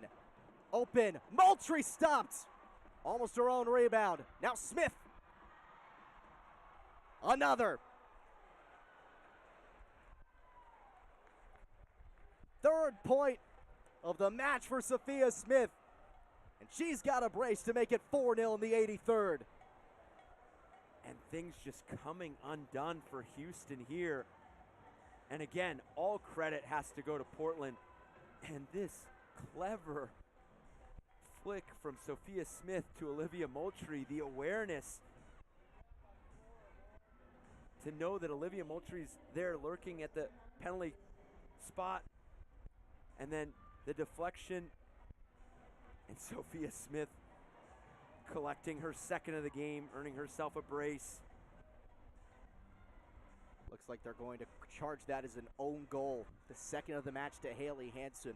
Open. Moultrie stopped. Almost her own rebound. Now Smith. Another. Third point of the match for Sophia Smith. And she's got a brace to make it 4-0 in the 83rd.
And things just coming undone for Houston here. And again, all credit has to go to Portland. And this clever flick from Sophia Smith to Olivia Moultrie, the awareness to know that Olivia Moultrie's there lurking at the penalty spot, and then the deflection, and Sophia Smith collecting her second of the game, earning herself a brace.
Looks like they're going to charge that as an own goal. The second of the match to Haley Hanson.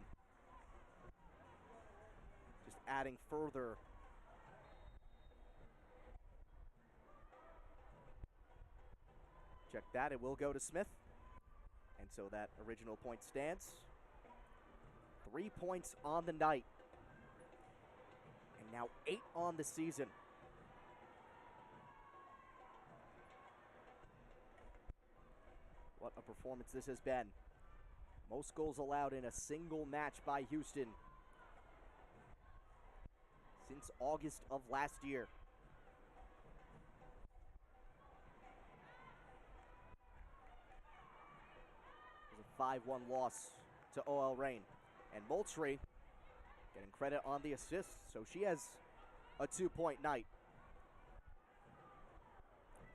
Just adding further. Check that, it will go to Smith. And so that original point stands. 3 points on the night. And now 8 on the season. What a performance this has been. Most goals allowed in a single match by Houston since August of last year. It was a 5-1 loss to OL Reign. And Moultrie getting credit on the assist, so she has a 2-point night.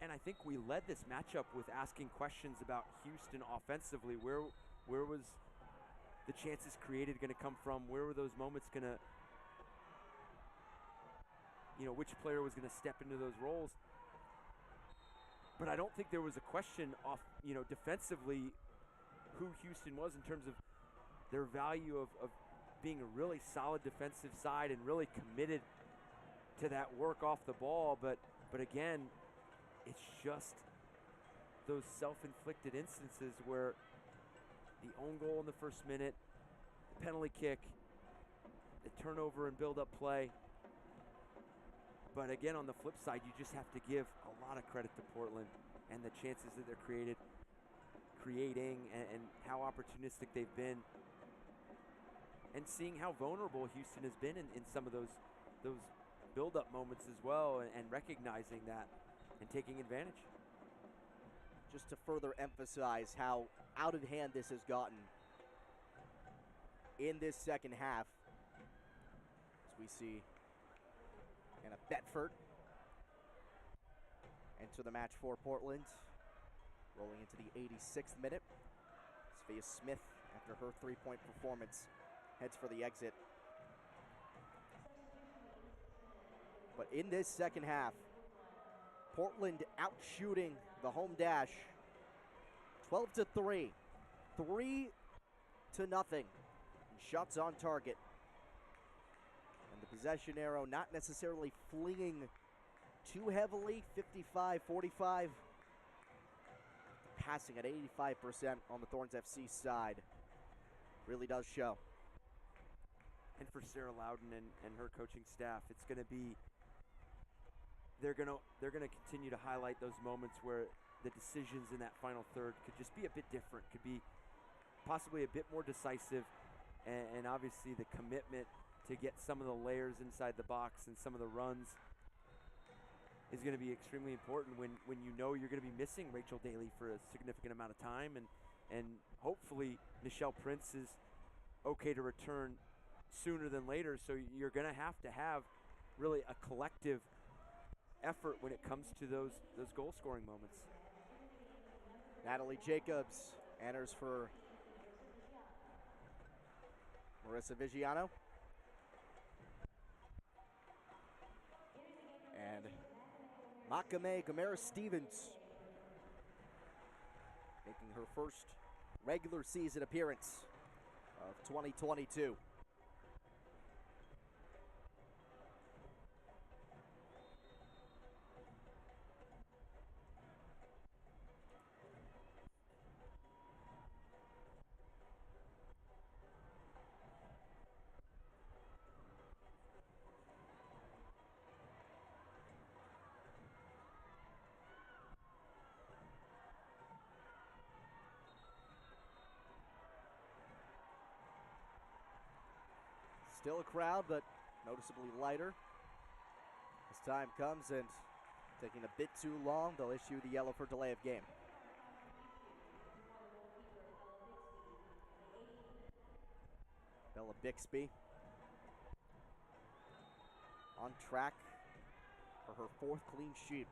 And I think we led this matchup with asking questions about Houston offensively. Where was the chances created going to come from? Where were those moments going to, which player was going to step into those roles? But I don't think there was a question off, defensively who Houston was in terms of their value of being a really solid defensive side and really committed to that work off the ball. But again, it's just those self-inflicted instances where the own goal in the first minute, the penalty kick, the turnover and build-up play. But again, on the flip side, you just have to give a lot of credit to Portland and the chances that they're creating and how opportunistic they've been. And seeing how vulnerable Houston has been in some of those build-up moments as well, and recognizing that and taking advantage.
Just to further emphasize how out of hand this has gotten in this second half, we see Anna Betford enter the match for Portland. Rolling into the 86th minute. Svea Smith, after her three-point performance, heads for the exit. But in this second half, Portland outshooting the home dash 12-3, 3-0 in shots on target. And the possession arrow not necessarily flinging too heavily, 55-45. Passing at 85% on the Thorns FC side really does show.
And for Sarah Loudon and her coaching staff, it's going to be, they're going to continue to highlight those moments where the decisions in that final third could just be a bit different, could be possibly a bit more decisive, and obviously the commitment to get some of the layers inside the box and some of the runs is going to be extremely important when you know you're going to be missing Rachel Daly for a significant amount of time, and hopefully Nichelle Prince is okay to return sooner than later. So you're going to have really a collective effort when it comes to those goal scoring moments.
Natalie Jacobs enters for Marissa Vigiano. And Makame Gamera-Stevens making her first regular season appearance of 2022. Still a crowd, but noticeably lighter. As time comes and taking a bit too long, they'll issue the yellow for delay of game. Bella Bixby on track for her fourth clean sheet,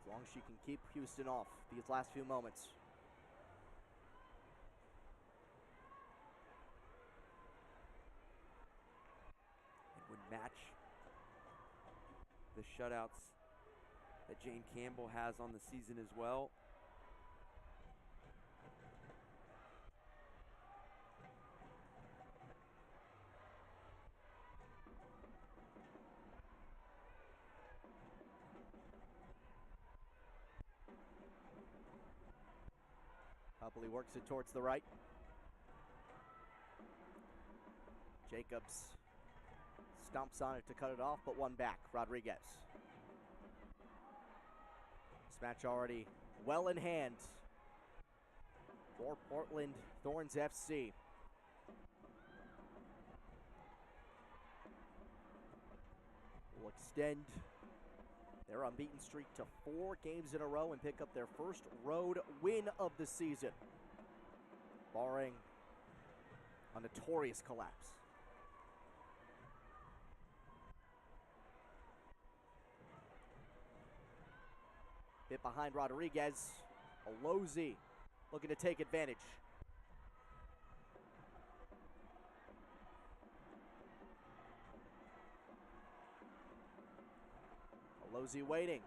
as long as she can keep Houston off these last few moments.
Match the shutouts that Jane Campbell has on the season as well.
Hubley works it towards the right. Jacobs stomps on it to cut it off, but one back. Rodriguez. This match already well in hand for Portland Thorns FC. Will extend their unbeaten streak to 4 games in a row and pick up their first road win of the season, barring a notorious collapse. Bit behind Rodriguez. Alozi looking to take advantage. Alozi waiting.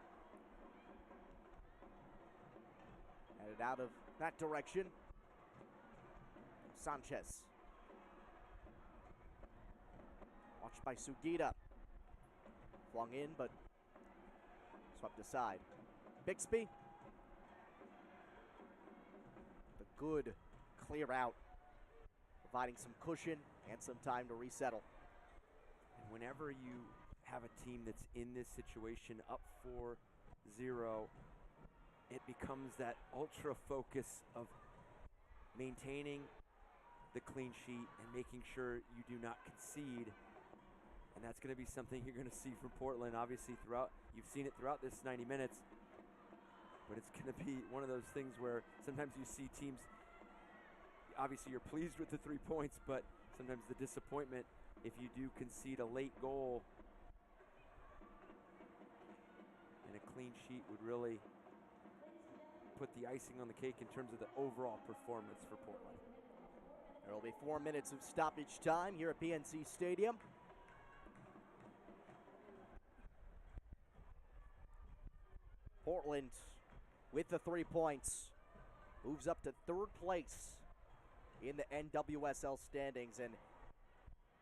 Headed out of that direction. Sanchez. Watched by Sugita. Flung in, but swept aside. Bixby. The good clear out, providing some cushion and some time to resettle.
And whenever you have a team that's in this situation, up 4-0, it becomes that ultra focus of maintaining the clean sheet and making sure you do not concede. And that's going to be something you're going to see from Portland, obviously, you've seen it throughout this 90 minutes. But it's going to be one of those things where sometimes you see teams, obviously you're pleased with the 3 points, but sometimes the disappointment if you do concede a late goal. And a clean sheet would really put the icing on the cake in terms of the overall performance for Portland.
There will be 4 minutes of stoppage time here at PNC Stadium. Portland, with the 3 points, moves up to 3rd place in the NWSL standings. And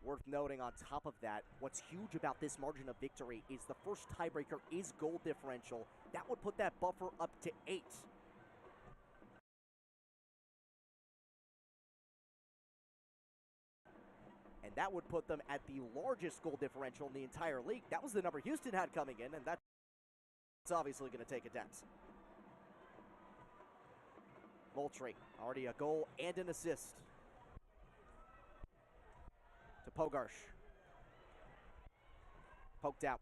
worth noting on top of that, what's huge about this margin of victory is the first tiebreaker is goal differential. That would put that buffer up to 8. And that would put them at the largest goal differential in the entire league. That was the number Houston had coming in, and that's obviously going to take a dent. Moultrie, already a goal and an assist. To Pogarsh. Poked out.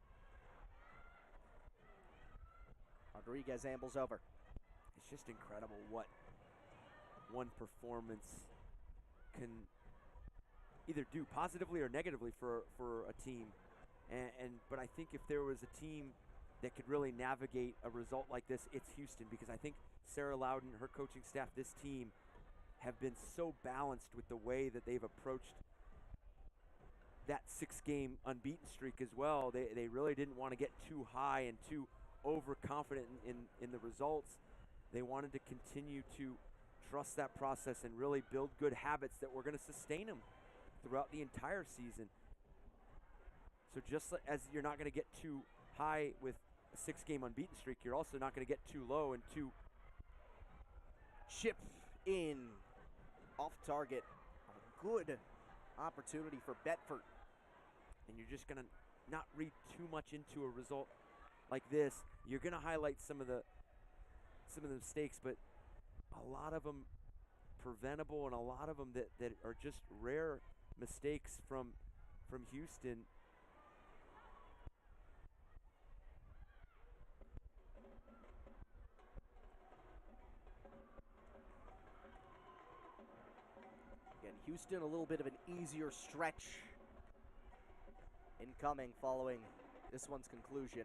Rodriguez ambles over.
It's just incredible what one performance can either do positively or negatively for a team. But I think if there was a team that could really navigate a result like this, it's Houston, because I think Sarah Loudon, her coaching staff, this team have been so balanced with the way that they've approached that 6-game unbeaten streak as well. They really didn't want to get too high and too overconfident in the results. They wanted to continue to trust that process and really build good habits that were going to sustain them throughout the entire season. So just as you're not going to get too high with a 6-game unbeaten streak, you're also not going to get too low and too
chip in off target. A good opportunity for Bedford.
And you're just going to not read too much into a result like this. You're going to highlight some of the mistakes, but a lot of them preventable, and a lot of them that are just rare mistakes from Houston.
Again, Houston a little bit of an easier stretch incoming following this one's conclusion.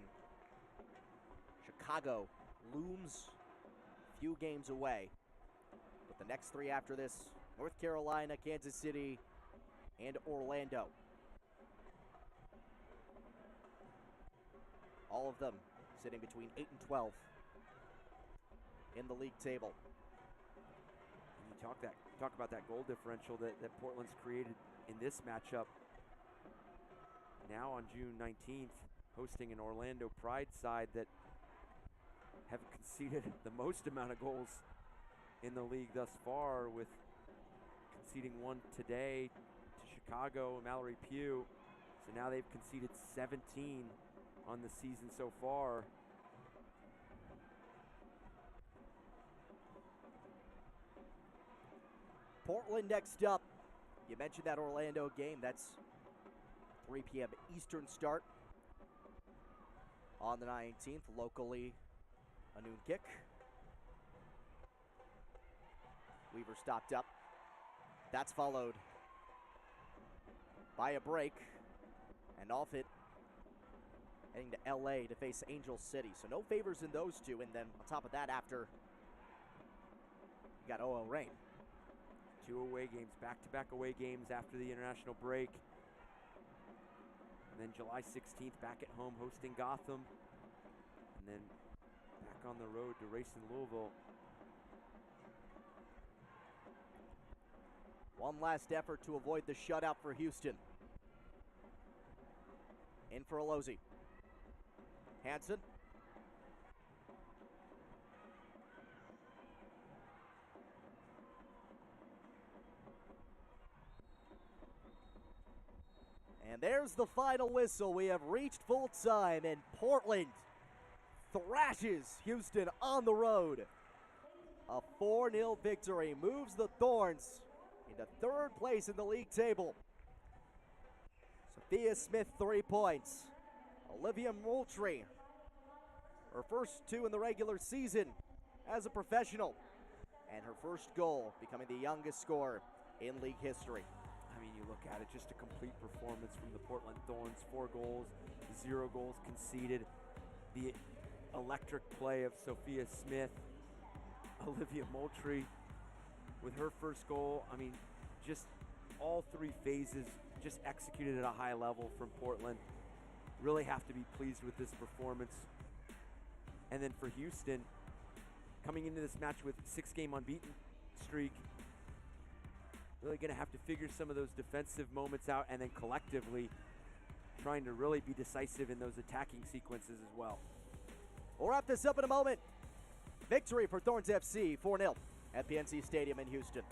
Chicago looms a few games away, but the next 3 after this: North Carolina, Kansas City, and Orlando. All of them sitting between 8 and 12 in the league table.
And you talk about that goal differential that Portland's created in this matchup. Now on June 19th, hosting an Orlando Pride side that have conceded the most amount of goals in the league thus far, with conceding 1 today to Chicago and Mallory Pugh. So now they've conceded 17 on the season so far.
Portland next up. You mentioned that Orlando game. That's 3 p.m. Eastern start on the 19th. Locally, a noon kick. Weaver stopped up. That's followed by a break. And off it, heading to LA to face Angel City. So no favors in those two. And then on top of that, after, you got OL Reign.
2 away games, back-to-back away games after the international break. And then July 16th, back at home hosting Gotham. And then back on the road to racing Louisville.
One last effort to avoid the shutout for Houston. In for Alozi. Hansen. And there's the final whistle. We have reached full time, and Portland thrashes Houston on the road. A 4-0 victory moves the Thorns into 3rd place in the league table. Sophia Smith, 3 points. Olivia Moultrie, her first 2 in the regular season as a professional, and her first goal, becoming the youngest scorer in league history.
I mean, you look at it. Just a complete performance from the Portland Thorns. 4 goals, 0 goals conceded. The electric play of Sophia Smith, Olivia Moultrie with her first goal. I mean, just all 3 phases just executed at a high level from Portland. Really have to be pleased with this performance. And then for Houston, coming into this match with 6-game unbeaten streak, really going to have to figure some of those defensive moments out, and then collectively trying to really be decisive in those attacking sequences as well.
We'll wrap this up in a moment. Victory for Thorns FC 4-0 at PNC Stadium in Houston.